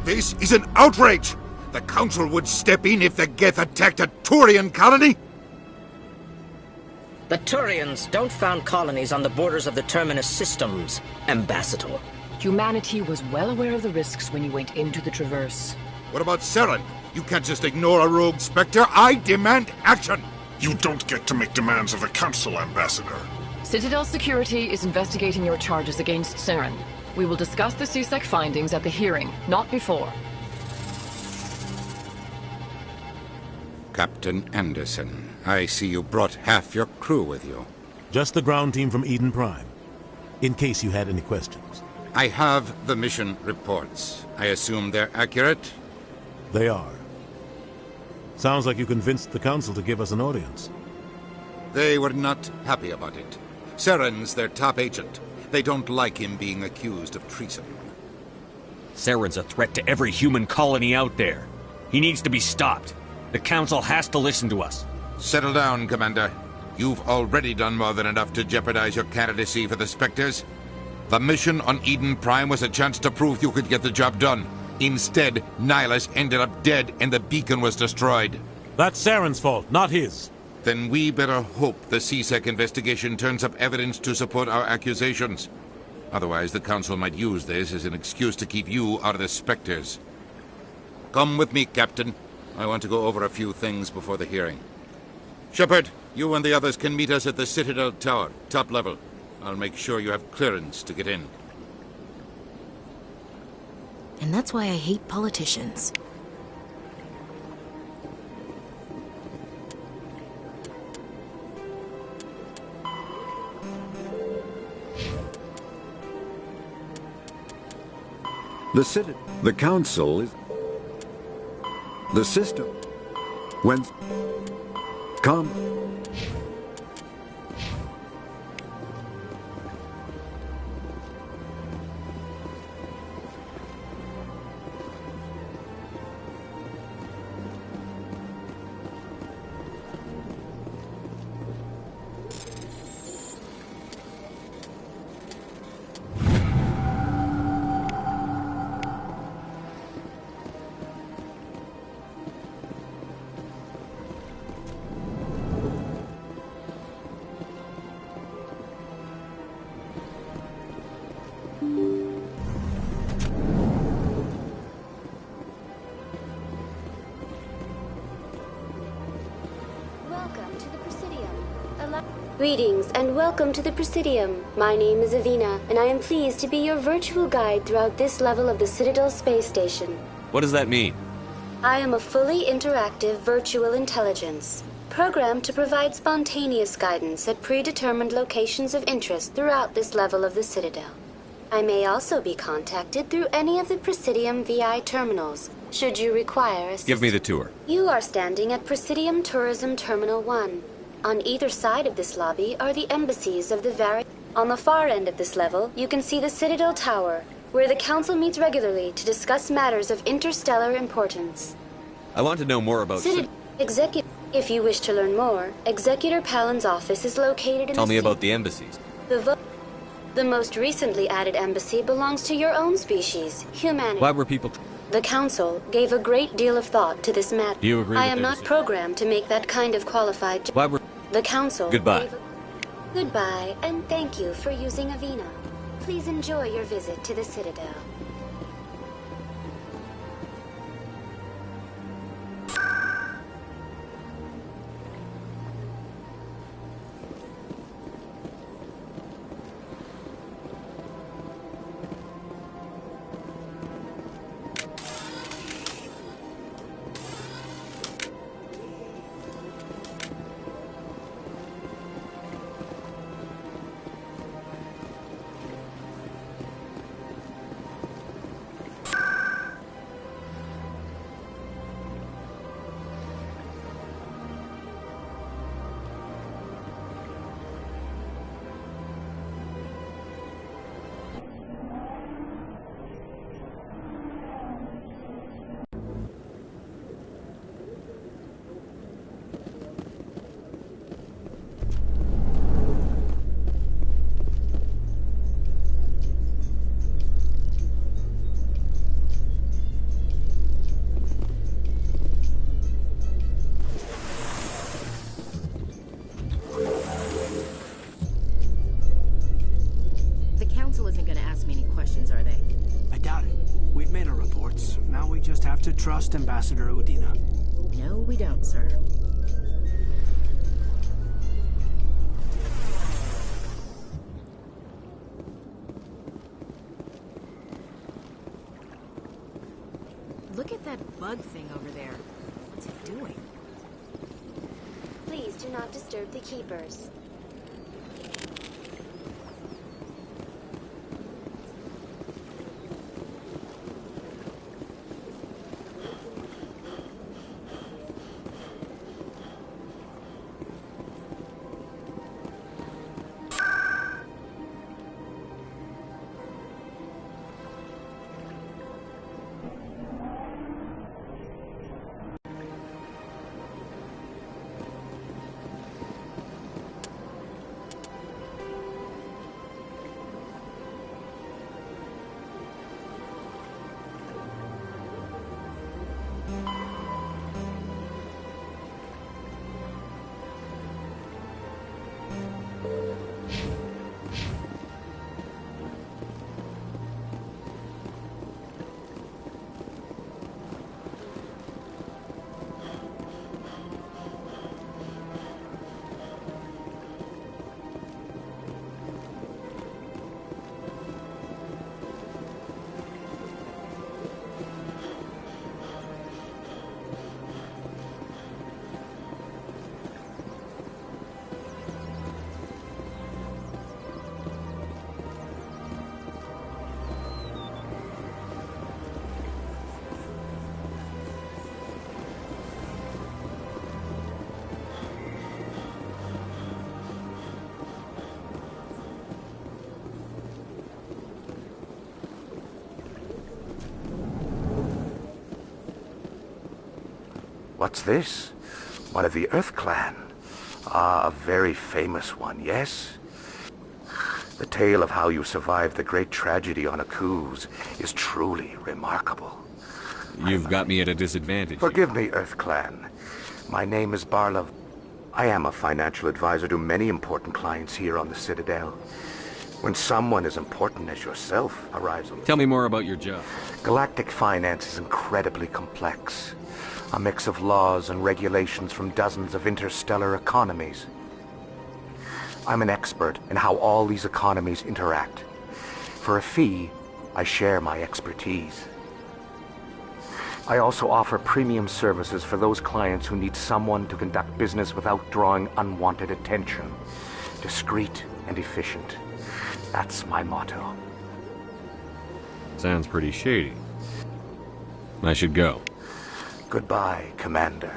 This is an outrage! The Council would step in if the Geth attacked a Turian colony? The Turians don't found colonies on the borders of the Terminus systems, Ambassador. Humanity was well aware of the risks when you went into the Traverse. What about Saren? You can't just ignore a rogue Spectre. I demand action! You don't get to make demands of the Council, Ambassador. Citadel Security is investigating your charges against Saren. We will discuss the CSEC findings at the hearing, not before. Captain Anderson, I see you brought half your crew with you. Just the ground team from Eden Prime, in case you had any questions. I have the mission reports. I assume they're accurate? They are. Sounds like you convinced the Council to give us an audience. They were not happy about it. Saren's their top agent. They don't like him being accused of treason. Saren's a threat to every human colony out there. He needs to be stopped. The Council has to listen to us. Settle down, Commander. You've already done more than enough to jeopardize your candidacy for the Spectres. The mission on Eden Prime was a chance to prove you could get the job done. Instead, Nihilus ended up dead and the beacon was destroyed. That's Saren's fault, not his. Then we better hope the CSEC investigation turns up evidence to support our accusations. Otherwise, the Council might use this as an excuse to keep you out of the Spectres. Come with me, Captain. I want to go over a few things before the hearing. Shepard, you and the others can meet us at the Citadel Tower, top level. I'll make sure you have clearance to get in. And that's why I hate politicians. The Council is... The system. When... Come... Greetings and welcome to the Presidium. My name is Avina, and I am pleased to be your virtual guide throughout this level of the Citadel space station. What does that mean? I am a fully interactive virtual intelligence, programmed to provide spontaneous guidance at predetermined locations of interest throughout this level of the Citadel. I may also be contacted through any of the Presidium VI terminals, should you require assistance. Give me the tour. You are standing at Presidium Tourism Terminal 1. On either side of this lobby are the embassies of the various... On the far end of this level, you can see the Citadel Tower, where the Council meets regularly to discuss matters of interstellar importance. I want to know more about... Executive... If you wish to learn more, Executor Palin's office is located in Tell me about the embassies. The most recently added embassy belongs to your own species, humanity. Why were people... The Council gave a great deal of thought to this matter. Do you agree I am not programmed to make that kind of qualified... Why were... The Council... Goodbye. Goodbye, and thank you for using Avina. Please enjoy your visit to the Citadel. questions, are they? I doubt it. We've made our reports. Now we just have to trust Ambassador Udina. No, we don't, sir. Look at that bug thing over there. What's it doing? Please do not disturb the keepers. What's this? One of the Earth Clan. Ah, a very famous one, yes? The tale of how you survived the great tragedy on Akuz is truly remarkable. You've got me at a disadvantage. Forgive me, Earth Clan. My name is Barlov. I am a financial advisor to many important clients here on the Citadel. When someone as important as yourself arrives on... Tell me more about your job. Galactic finance is incredibly complex. A mix of laws and regulations from dozens of interstellar economies. I'm an expert in how all these economies interact. For a fee, I share my expertise. I also offer premium services for those clients who need someone to conduct business without drawing unwanted attention. Discreet and efficient. That's my motto. Sounds pretty shady. I should go. Goodbye, Commander.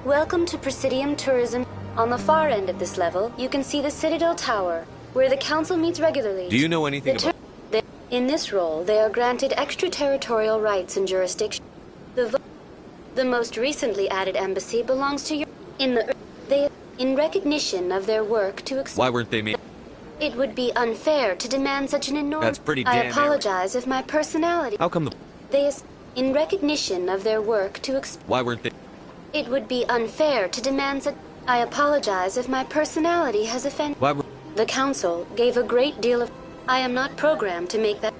Welcome to Presidium Tourism. On the far end of this level, you can see the Citadel Tower, where the Council meets regularly. Do you know anything about... In this role, they are granted extraterritorial rights and jurisdiction. The most recently added embassy belongs to your... In recognition of their work to... Why weren't they made... It would be unfair to demand such an enormous... That's pretty damn... I apologize if my personality... How come the... In recognition of their work to... Why weren't they... It would be unfair to demand such... I apologize if my personality has offended... Why were... The Council gave a great deal of... I am not programmed to make that...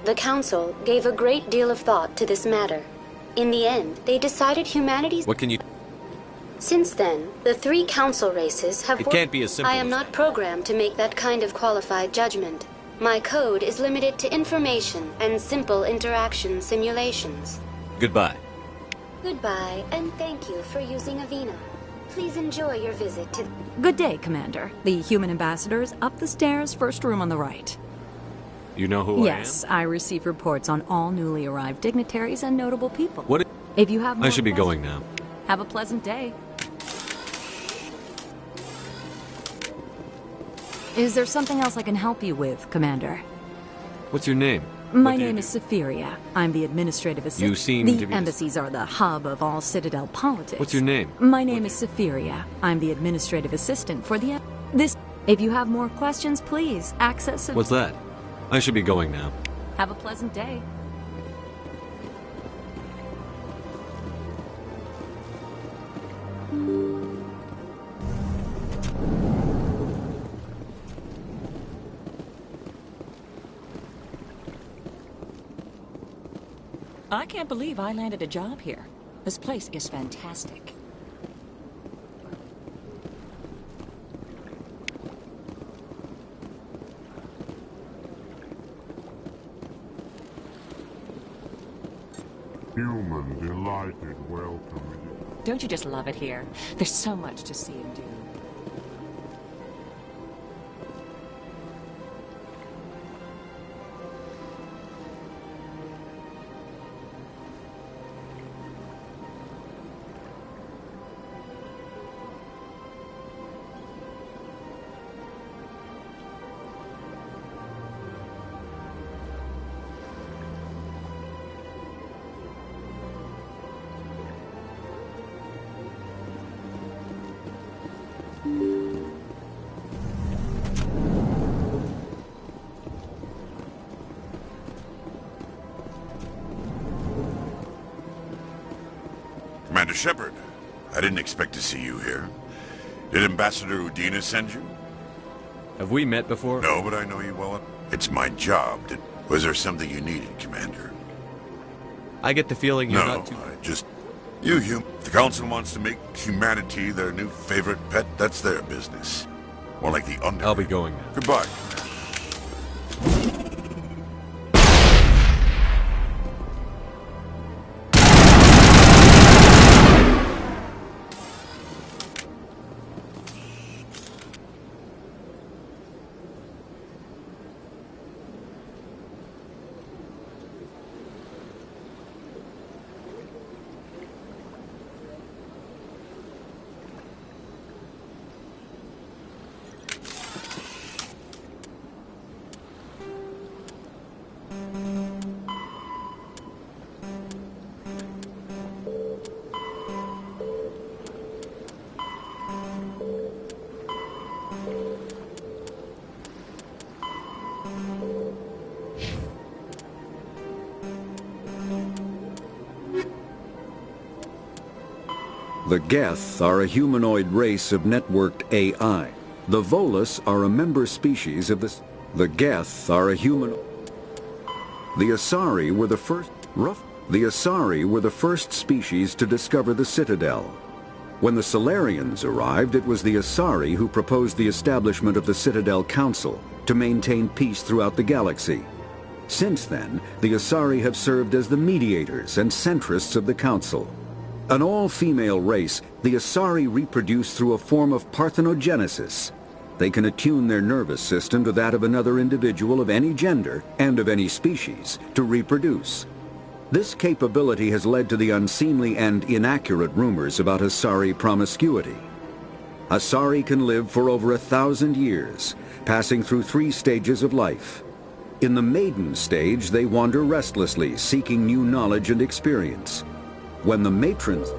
The Council gave a great deal of thought to this matter. In the end, they decided humanity's... What can you... Since then, the 3 Council races have... It can't be as simple I am not programmed to make that kind of qualified judgment. My code is limited to information and simple interaction simulations. Goodbye. Goodbye, and thank you for using Avina. Please enjoy your visit to... Good day, Commander. The human ambassador is up the stairs, first room on the right. You know who Yes, I receive reports on all newly arrived dignitaries and notable people. What? If you have more I should be going now. Have a pleasant day. Is there something else I can help you with, Commander? What's your name? My name is Safiria. I'm the administrative assistant. You seem the to be... embassies are the hub of all Citadel politics. What's your name? My name is Safiria. I'm the administrative assistant for the... If you have more questions, please access... What's that? I should be going now. Have a pleasant day. I can't believe I landed a job here. This place is fantastic. Human delighted welcome. Don't you just love it here? There's so much to see and do. Commander Shepard, I didn't expect to see you here. Did Ambassador Udina send you? Have we met before? No, but I know you well. It's my job. Was there something you needed, Commander? I get the feeling you're no, not too... If the Council wants to make humanity their new favorite pet, that's their business. More like the under. I'll be going now. Goodbye. The Geth are a humanoid race of networked AI. The Volus are a member species of the Geth are a human... The Asari were the first... The Asari were the first species to discover the Citadel. When the Salarians arrived, it was the Asari who proposed the establishment of the Citadel Council to maintain peace throughout the galaxy. Since then, the Asari have served as the mediators and centrists of the Council. An all-female race, the Asari reproduce through a form of parthenogenesis. They can attune their nervous system to that of another individual of any gender and of any species to reproduce. This capability has led to the unseemly and inaccurate rumors about Asari promiscuity. Asari can live for over 1,000 years, passing through 3 stages of life. In the maiden stage, they wander restlessly, seeking new knowledge and experience. When the matrons...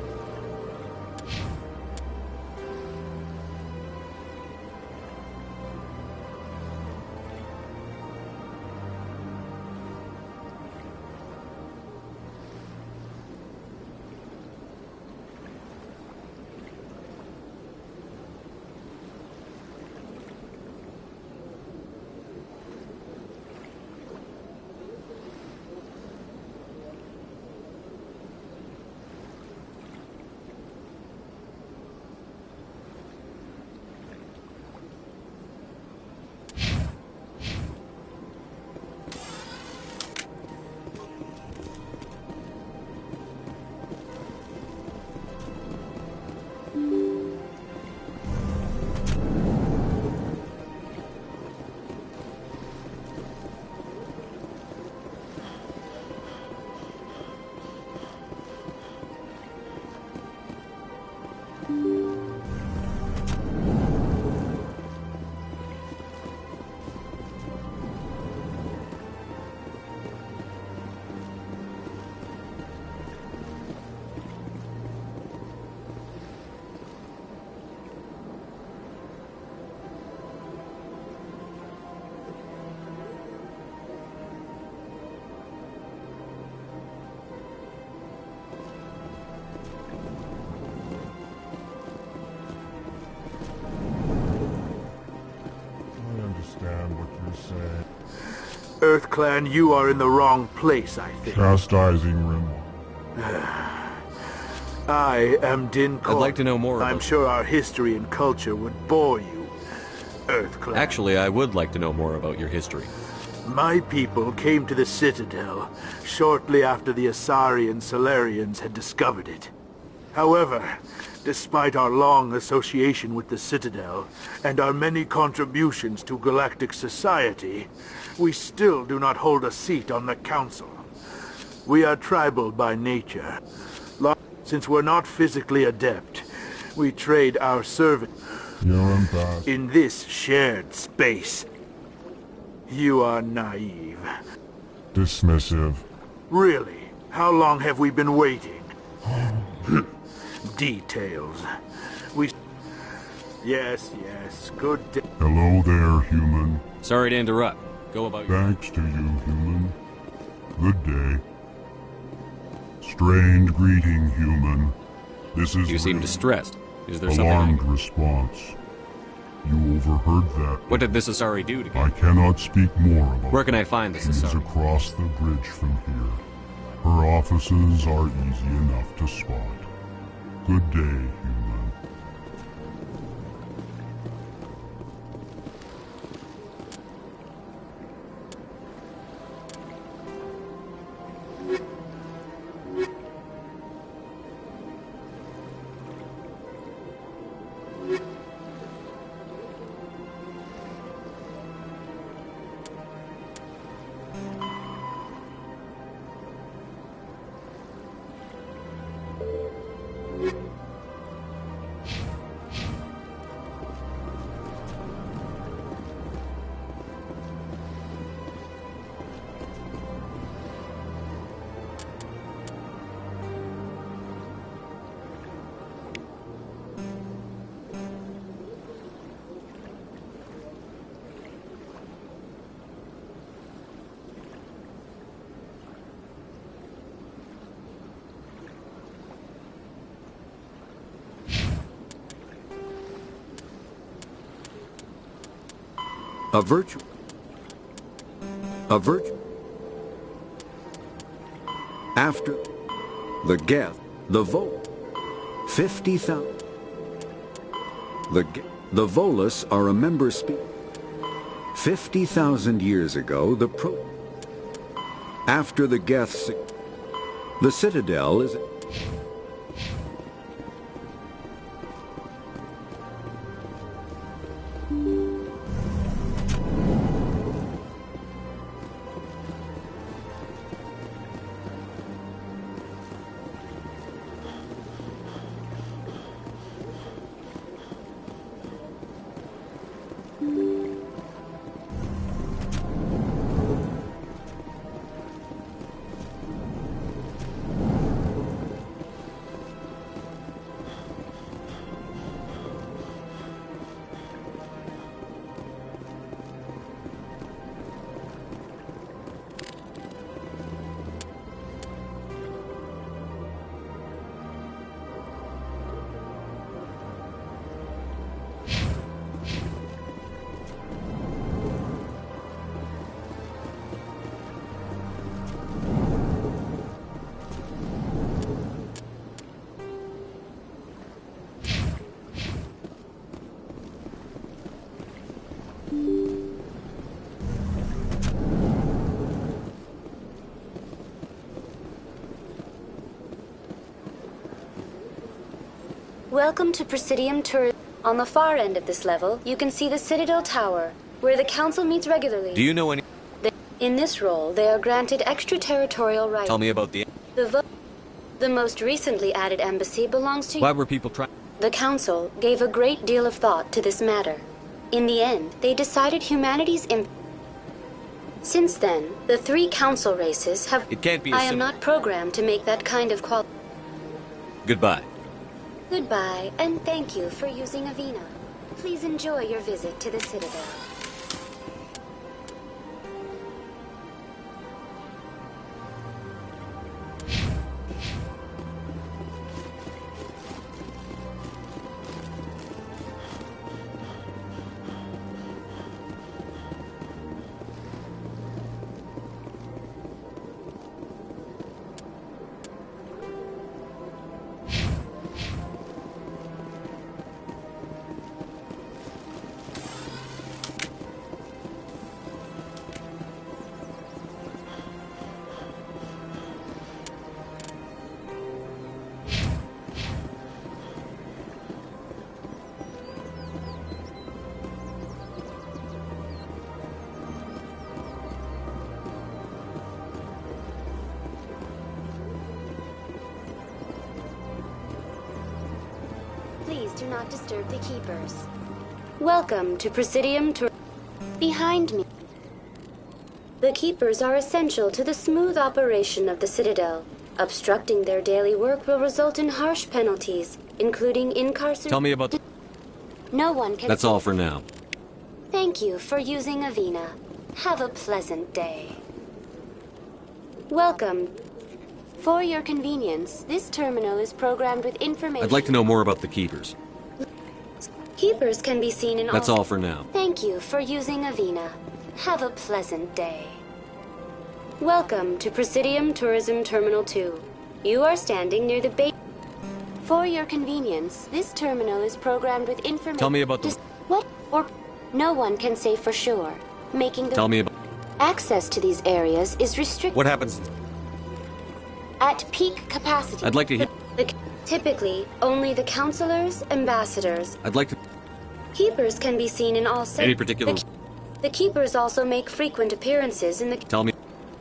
EarthClan, you are in the wrong place, I think. Chastising Rim. I am Din Korn. I'd like to know more about... I'm sure our history and culture would bore you, EarthClan. Actually, I would like to know more about your history. My people came to the Citadel shortly after the Asari and Salarians had discovered it. However, despite our long association with the Citadel and our many contributions to galactic society, we still do not hold a seat on the Council. We are tribal by nature. Since we're not physically adept, we trade our service in this shared space. You are naive. Dismissive. Really? How long have we been waiting? Details. Yes, good day. Hello there, human. Sorry to interrupt. Go about your... Thanks to you, human. Good day. Strained greeting, human. This is You seem distressed. Is there alarmed something... response. You overheard that. What did this Asari do to you? I cannot speak more about Where can I find this She's Asari? across the bridge from here. Her offices are easy enough to spot. Good day, human. A virtue. After the Geth, the Volus, 50,000. The Volus are a member species. 50,000 years ago, after the Geths, the Citadel is... Welcome to Presidium Tourism. On the far end of this level, you can see the Citadel Tower, where the Council meets regularly. Do you know any... In this role, they are granted extraterritorial rights. Tell me about the... The most recently added embassy belongs to... Why were people trying... The Council gave a great deal of thought to this matter. In the end, they decided humanity's Since then, the 3 Council races have... It can't be I am not programmed to make that kind of quality. Goodbye. Goodbye, and thank you for using Avina. Please enjoy your visit to the Citadel. do not disturb the Keepers. Welcome to Presidium Tour. Behind me. The Keepers are essential to the smooth operation of the Citadel. Obstructing their daily work will result in harsh penalties, including incarceration. Tell me about the... No one can... That's all for now. Thank you for using Avina. Have a pleasant day. Welcome. For your convenience, this terminal is programmed with information... I'd like to know more about the Keepers. Keepers can be seen in That's all for now. Thank you for using Avina. Have a pleasant day. Welcome to Presidium Tourism Terminal 2. You are standing near the base... For your convenience, this terminal is programmed with information... Tell me about the... What? Or... No one can say for sure. Making the... Tell me about... Access to these areas is restricted... What happens... At peak capacity... I'd like to hear... Typically, only the counselors, ambassadors... I'd like to... Keepers can be seen in all... Any particular... The Keepers also make frequent appearances in the... Tell me...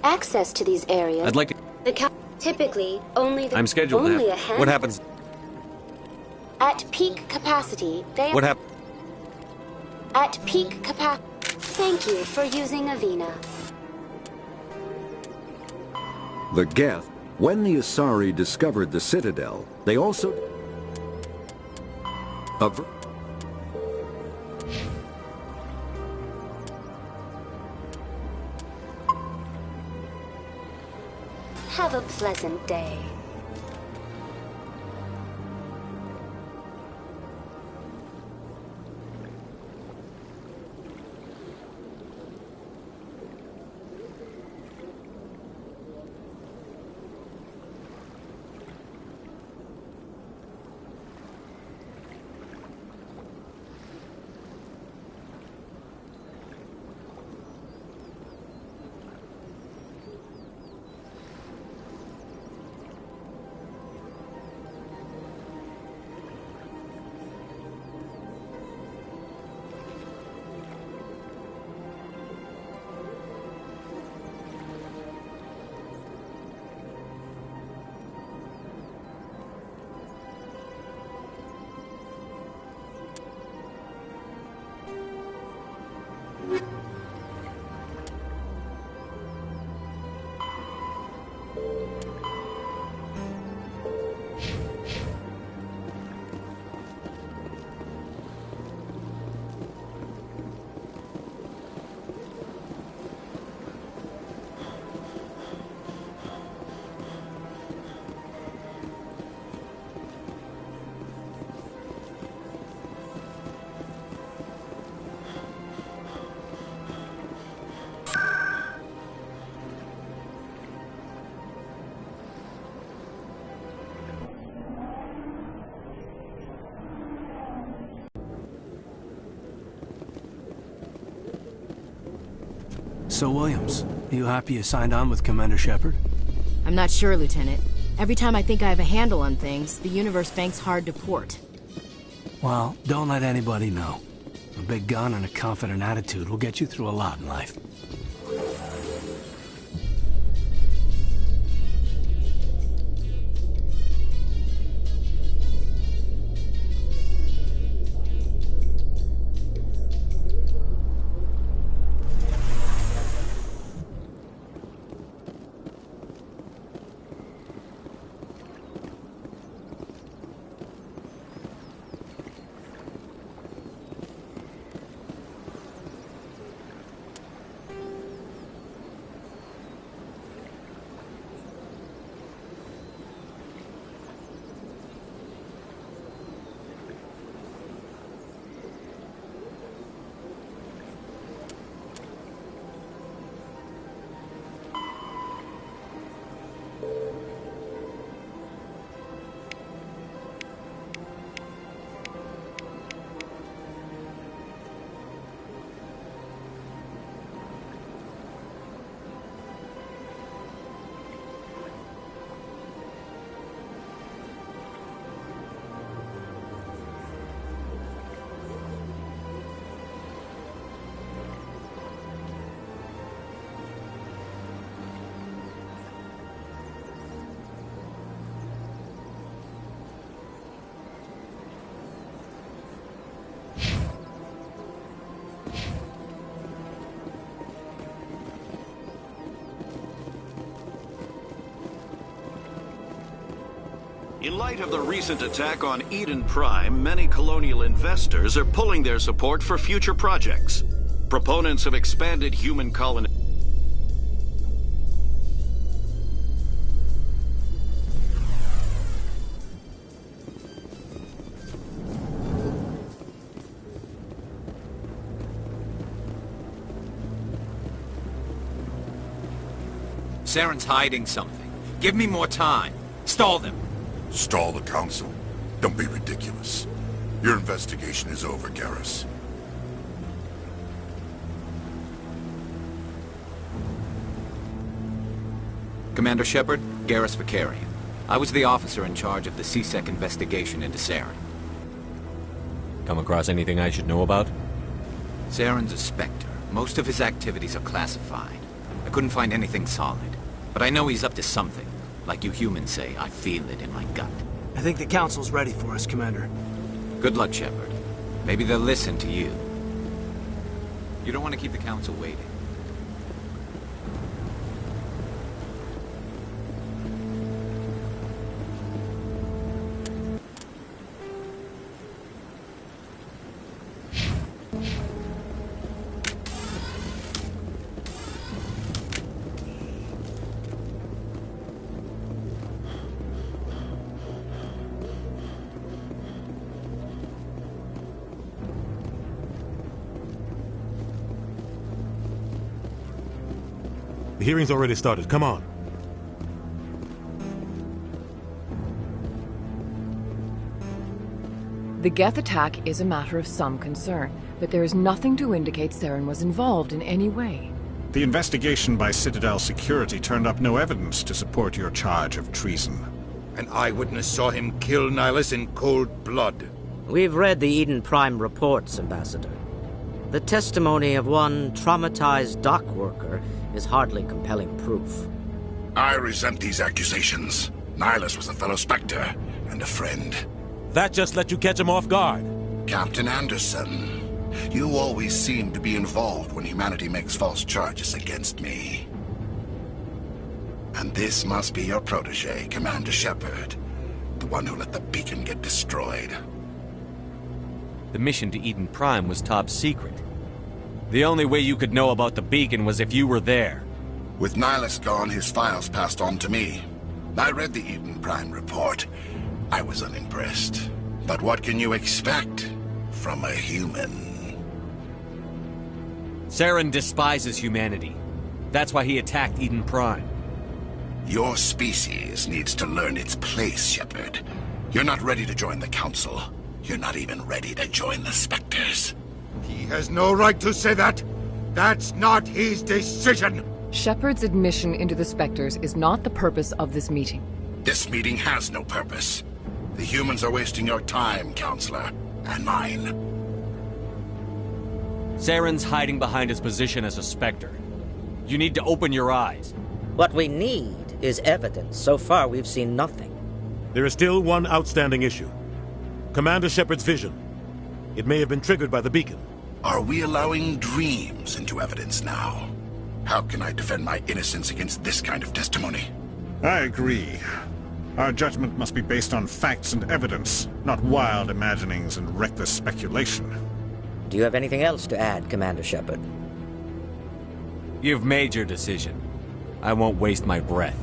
Access to these areas... I'd like to... Typically, only the... I'm scheduled only to have... What happens... At peak capacity, they... What happens... At peak capacity... Thank you for using Avina. The Geth. When the Asari discovered the Citadel, they also... Have a pleasant day. So, Williams, you happy you signed on with Commander Shepard? I'm not sure, Lieutenant. Every time I think I have a handle on things, the universe banks hard to port. Well, don't let anybody know. A big gun and a confident attitude will get you through a lot in life. In light of the recent attack on Eden Prime, many colonial investors are pulling their support for future projects. Proponents of expanded human colony... Saren's hiding something. Give me more time. Stall them. Stall the Council? Don't be ridiculous. Your investigation is over, Garrus. Commander Shepard, Garrus Vakarian. I was the officer in charge of the C-Sec investigation into Saren. Come across anything I should know about? Saren's a Spectre. Most of his activities are classified. I couldn't find anything solid. But I know he's up to something. Like you humans say, I feel it in my gut. I think the Council's ready for us, Commander. Good luck, Shepard. Maybe they'll listen to you. You don't want to keep the Council waiting. The hearing's already started. Come on. The Geth attack is a matter of some concern, but there is nothing to indicate Saren was involved in any way. The investigation by Citadel Security turned up no evidence to support your charge of treason. An eyewitness saw him kill Nihilus in cold blood. We've read the Eden Prime reports, Ambassador. The testimony of one traumatized dock worker is hardly compelling proof. I resent these accusations. Nihilus was a fellow Spectre and a friend. That just let you catch him off guard. Captain Anderson, you always seem to be involved when humanity makes false charges against me. And this must be your protege, Commander Shepard, the one who let the beacon get destroyed. The mission to Eden Prime was top secret. The only way you could know about the beacon was if you were there. With Nihilus gone, his files passed on to me. I read the Eden Prime report. I was unimpressed. But what can you expect from a human? Saren despises humanity. That's why he attacked Eden Prime. Your species needs to learn its place, Shepard. You're not ready to join the Council. You're not even ready to join the Spectres. He has no right to say that. That's not his decision. Shepard's admission into the Spectres is not the purpose of this meeting. This meeting has no purpose. The humans are wasting your time, Counselor, and mine. Saren's hiding behind his position as a Spectre. You need to open your eyes. What we need is evidence. So far, we've seen nothing. There is still one outstanding issue. Commander Shepard's vision. It may have been triggered by the beacon. Are we allowing dreams into evidence now? How can I defend my innocence against this kind of testimony? I agree. Our judgment must be based on facts and evidence, not wild imaginings and reckless speculation. Do you have anything else to add, Commander Shepard? You've made your decision. I won't waste my breath.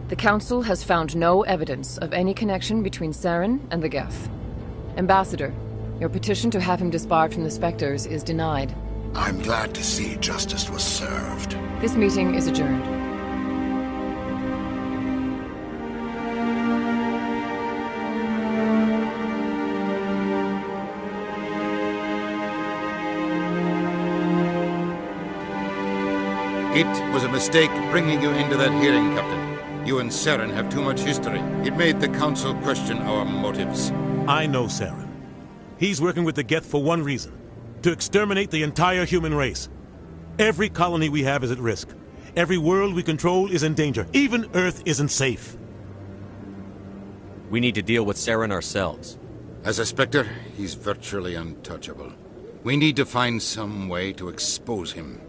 The Council has found no evidence of any connection between Saren and the Geth. Ambassador, your petition to have him disbarred from the Spectres is denied. I'm glad to see justice was served. This meeting is adjourned. It was a mistake bringing you into that hearing, Captain. You and Saren have too much history. It made the Council question our motives. I know Saren. He's working with the Geth for one reason. To exterminate the entire human race. Every colony we have is at risk. Every world we control is in danger. Even Earth isn't safe. We need to deal with Saren ourselves. As a Spectre, he's virtually untouchable. We need to find some way to expose him.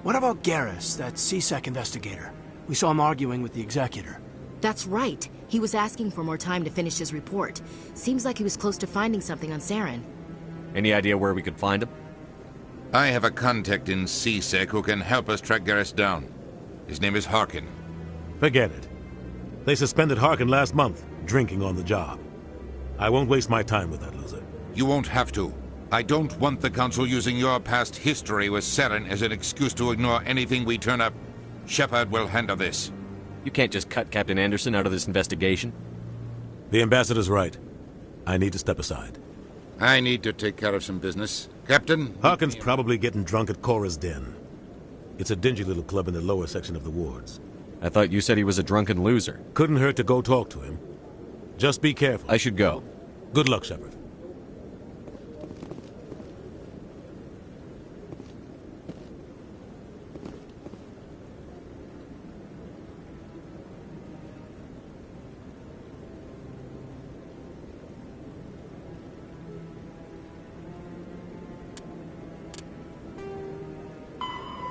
What about Garrus, that C-Sec investigator? We saw him arguing with the Executor. That's right. He was asking for more time to finish his report. Seems like he was close to finding something on Saren. Any idea where we could find him? I have a contact in C-Sec who can help us track Garrus down. His name is Harkin. Forget it. They suspended Harkin last month, drinking on the job. I won't waste my time with that loser. You won't have to. I don't want the Council using your past history with Saren as an excuse to ignore anything we turn up. Shepard will handle this. You can't just cut Captain Anderson out of this investigation. The Ambassador's right. I need to step aside. I need to take care of some business. Captain? Harkin's probably getting drunk at Cora's Den. It's a dingy little club in the lower section of the wards. I thought you said he was a drunken loser. Couldn't hurt to go talk to him. Just be careful. I should go. Good luck, Shepard.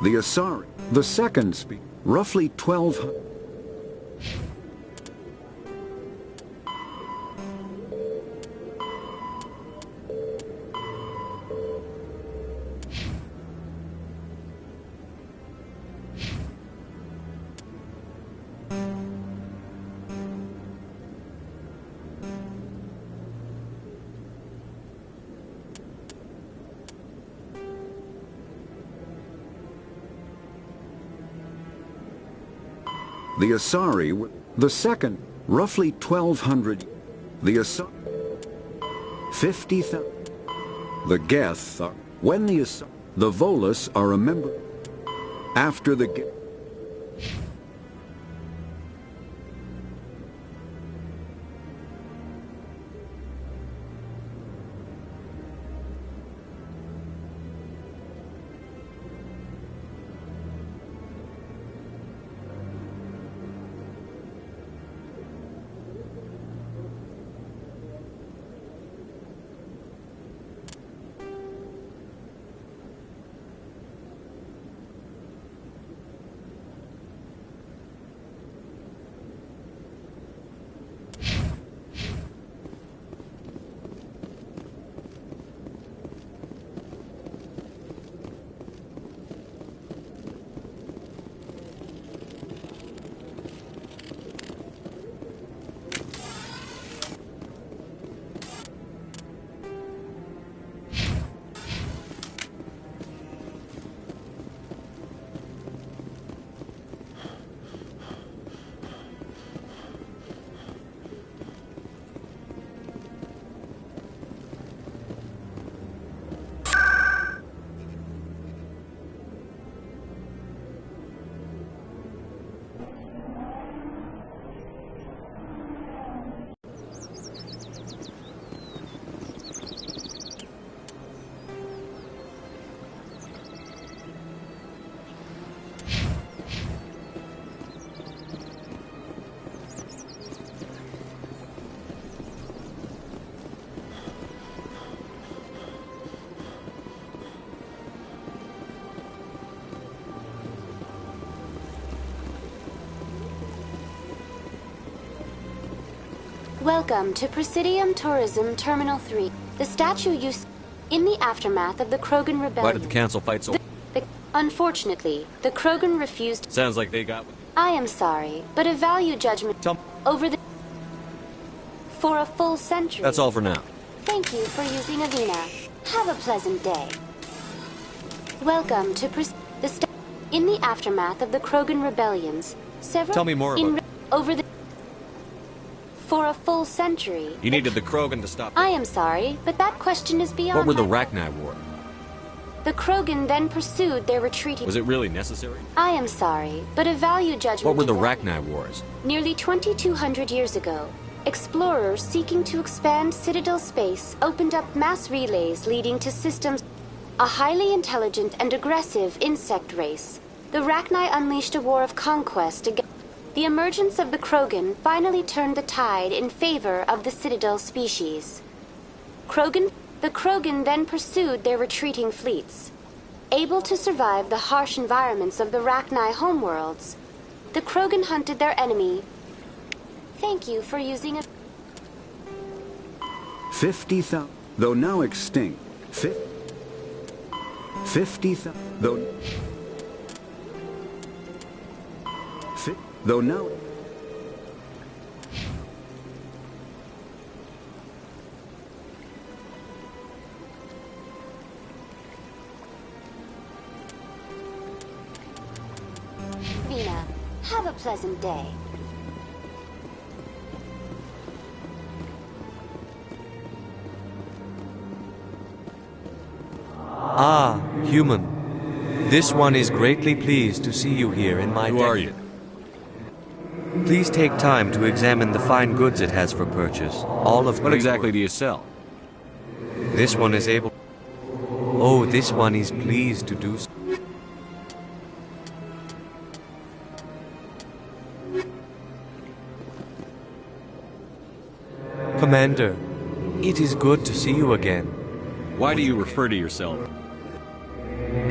The Asari, the second species, roughly 1,200. The Asari, the second, roughly 1,200. The Asari, 50,000. The Geth are, when the Asari, the Volus are a member. After the Geth. Welcome to Presidium Tourism Terminal 3. The statue you in the aftermath of the Krogan Rebellion. Why did the Council fight so... Unfortunately, the Krogan refused... Sounds like they got... I am sorry, but a value judgment over the... for a full century. That's all for now. Thank you for using Avina. Have a pleasant day. Welcome to in the aftermath of the Krogan Rebellions, several... Tell me more about... over the... for a full century. You needed the Krogan to stop... I am sorry, but that question is beyond... What were the Rachni War? The Krogan then pursued their retreating... Was it really necessary? I am sorry, but a value judgment... What were the Rachni Wars? Nearly 2,200 years ago, explorers seeking to expand Citadel space opened up mass relays leading to systems... A highly intelligent and aggressive insect race, the Rachni unleashed a war of conquest against... The emergence of the Krogan finally turned the tide in favor of the Citadel species. The Krogan then pursued their retreating fleets. Able to survive the harsh environments of the Rachni homeworlds, the Krogan hunted their enemy. Thank you for using a... 50,000, though now extinct. 50,000, though now... Vina, have a pleasant day. Ah, human. This one is greatly pleased to see you here in my... Who are you? Please take time to examine the fine goods it has for purchase. All of... What exactly do you sell? This one is able... Oh, this one is pleased to do so. Commander, it is good to see you again. Why do you refer to yourself?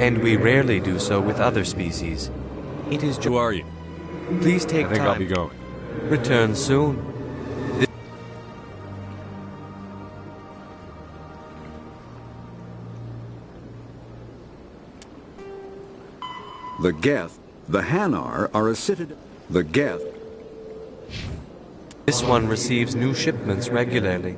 And we rarely do so with other species. It is... Who are you? Please take time. I think I'll be going. Return soon. The Geth, the Hanar, are a citadel. The Geth. This one receives new shipments regularly.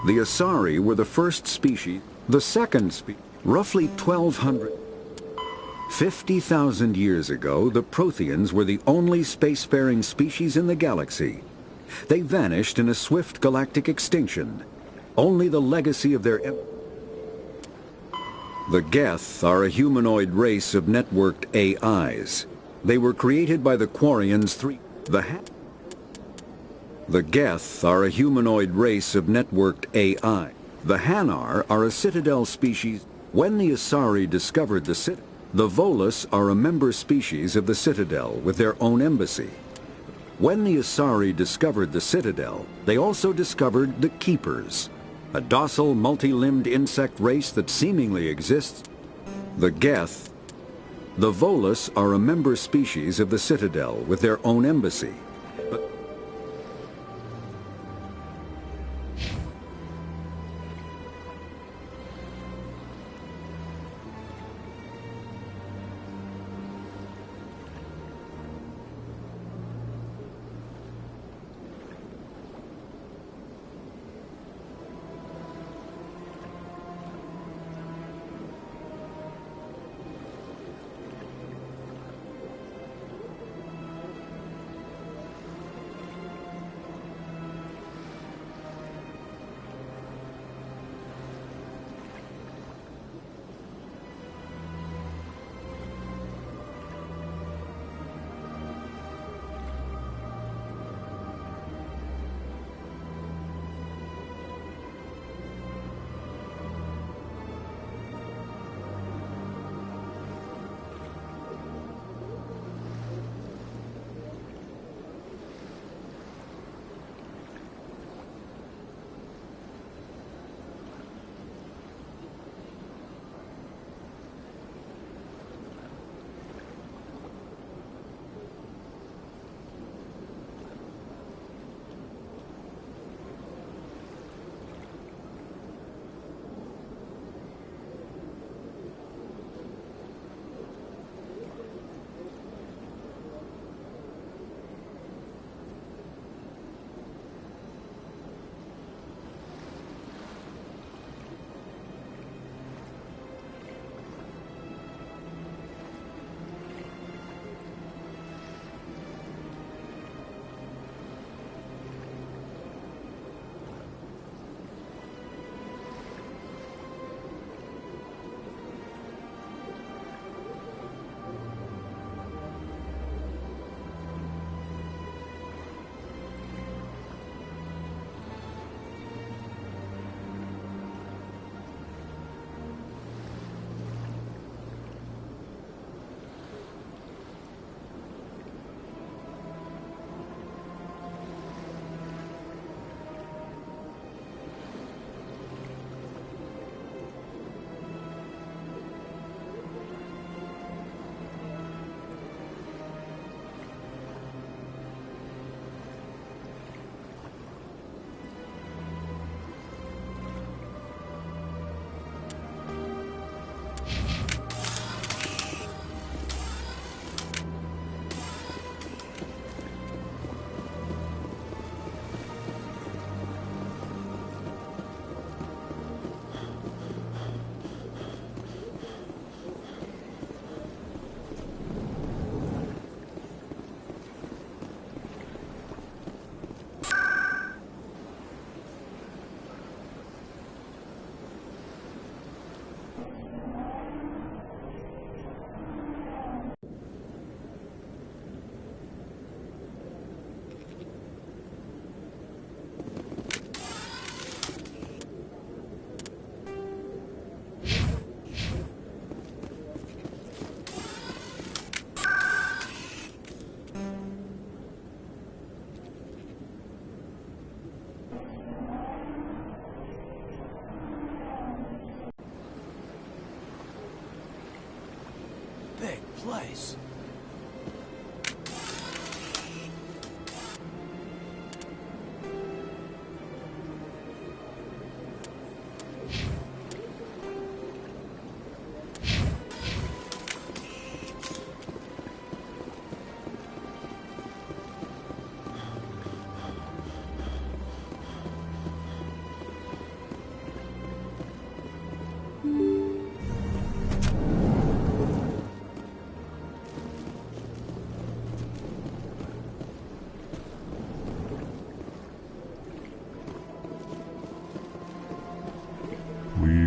The Asari were the first species, the second species, roughly 1,200. 50,000 years ago, the Protheans were the only spacefaring species in the galaxy. They vanished in a swift galactic extinction. Only the legacy of their... The Geth are a humanoid race of networked AIs. They were created by the Quarians The Geth are a humanoid race of networked AI. The Hanar are a citadel species. When the Asari discovered the Citadel, the Volus are a member species of the Citadel with their own embassy. When the Asari discovered the Citadel, they also discovered the Keepers, a docile, multi-limbed insect race that seemingly exists. The Geth. The Volus are a member species of the Citadel with their own embassy.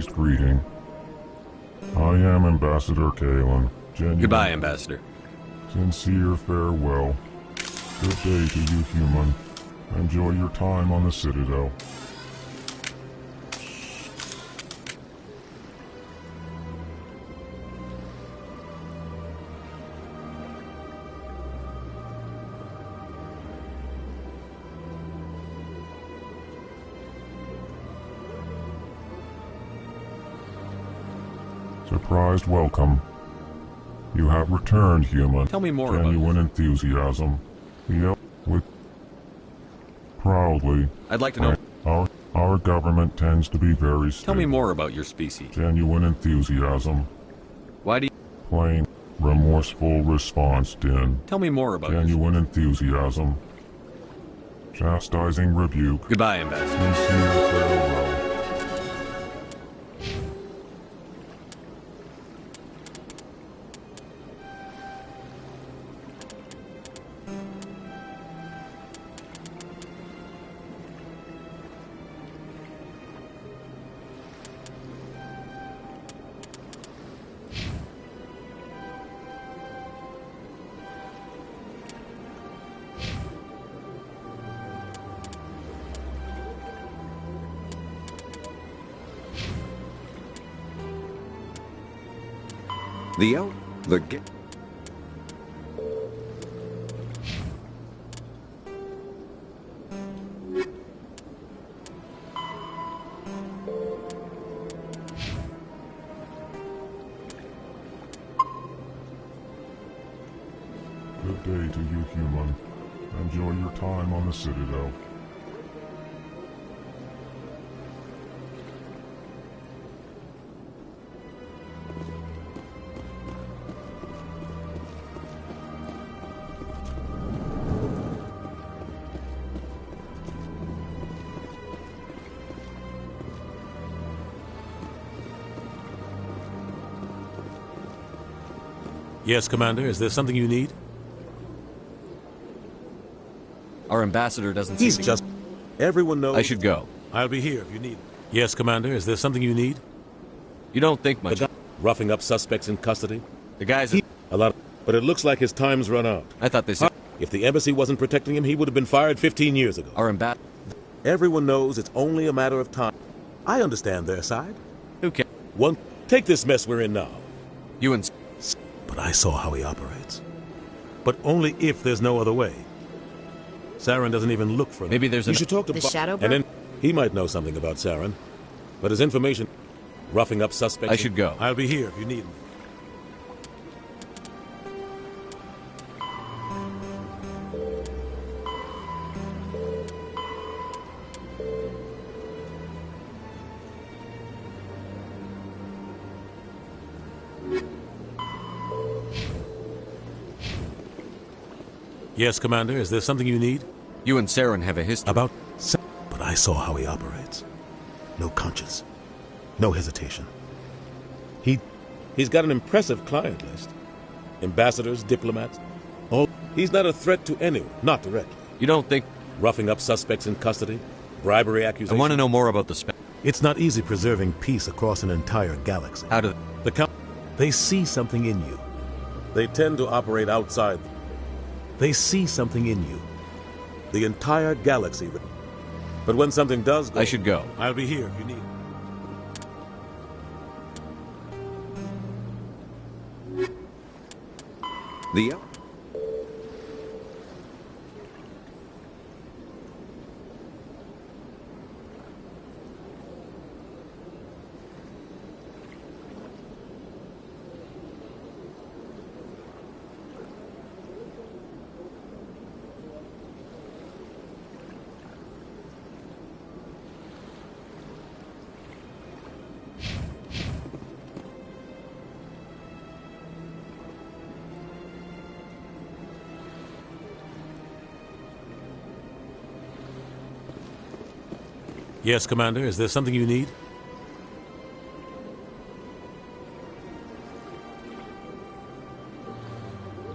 civilized greeting. I am Ambassador Kalen. Goodbye, Ambassador. Sincere farewell. Good day to you, human. Enjoy your time on the Citadel. Surprised welcome. You have returned, human. Tell me more about Genuine enthusiasm. With proudly. I'd like to know. Our government tends to be very strict. Tell me more about your species. Genuine enthusiasm. Why do you... Plain, remorseful response, Din. Tell me more about genuine enthusiasm. Chastising rebuke. Goodbye, Ambassador. Sincere farewell. Good day to you, human. Enjoy your time on the Citadel. Yes, Commander. Is there something you need? Our ambassador doesn't He's seem to... just... Everyone knows... I should go. I'll be here if you need... Yes, Commander. Is there something you need? You don't think much... Roughing up suspects in custody? The guy's... A lot... But it looks like his time's run out. I thought this... If the embassy wasn't protecting him, he would have been fired 15 years ago. Our ambassador... Everyone knows it's only a matter of time. I understand their side. Who cares? Take this mess we're in now. You and... But I saw how he operates. But only if there's no other way. Saren doesn't even look for him. Maybe there's You should talk to the Shadow and then he might know something about Saren. But his information... Roughing up suspects... I should go. I'll be here if you need me. Yes, Commander. Is there something you need? You and Saren have a history. But I saw how he operates. No conscience. No hesitation. He's got an impressive client list. Ambassadors, diplomats. He's not a threat to anyone, not directly. You don't think... Roughing up suspects in custody, bribery accusations. I want to know more about the... It's not easy preserving peace across an entire galaxy. How do... They see something in you. They tend to operate outside. They see something in you. The entire galaxy. But when something does go... I should go. I'll be here if you need me. Yes, Commander. Is there something you need?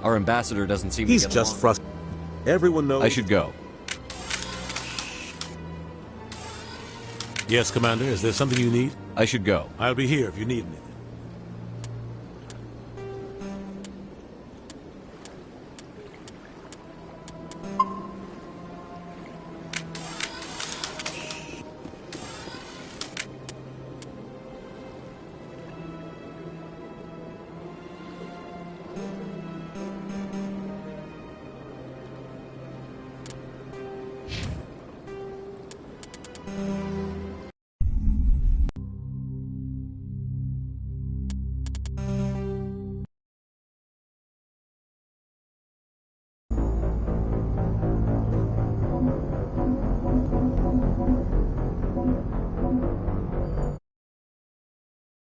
Our ambassador doesn't seem He's to get just along. frustrated. Everyone knows... I should go. Yes, Commander. Is there something you need? I should go. I'll be here if you need anything.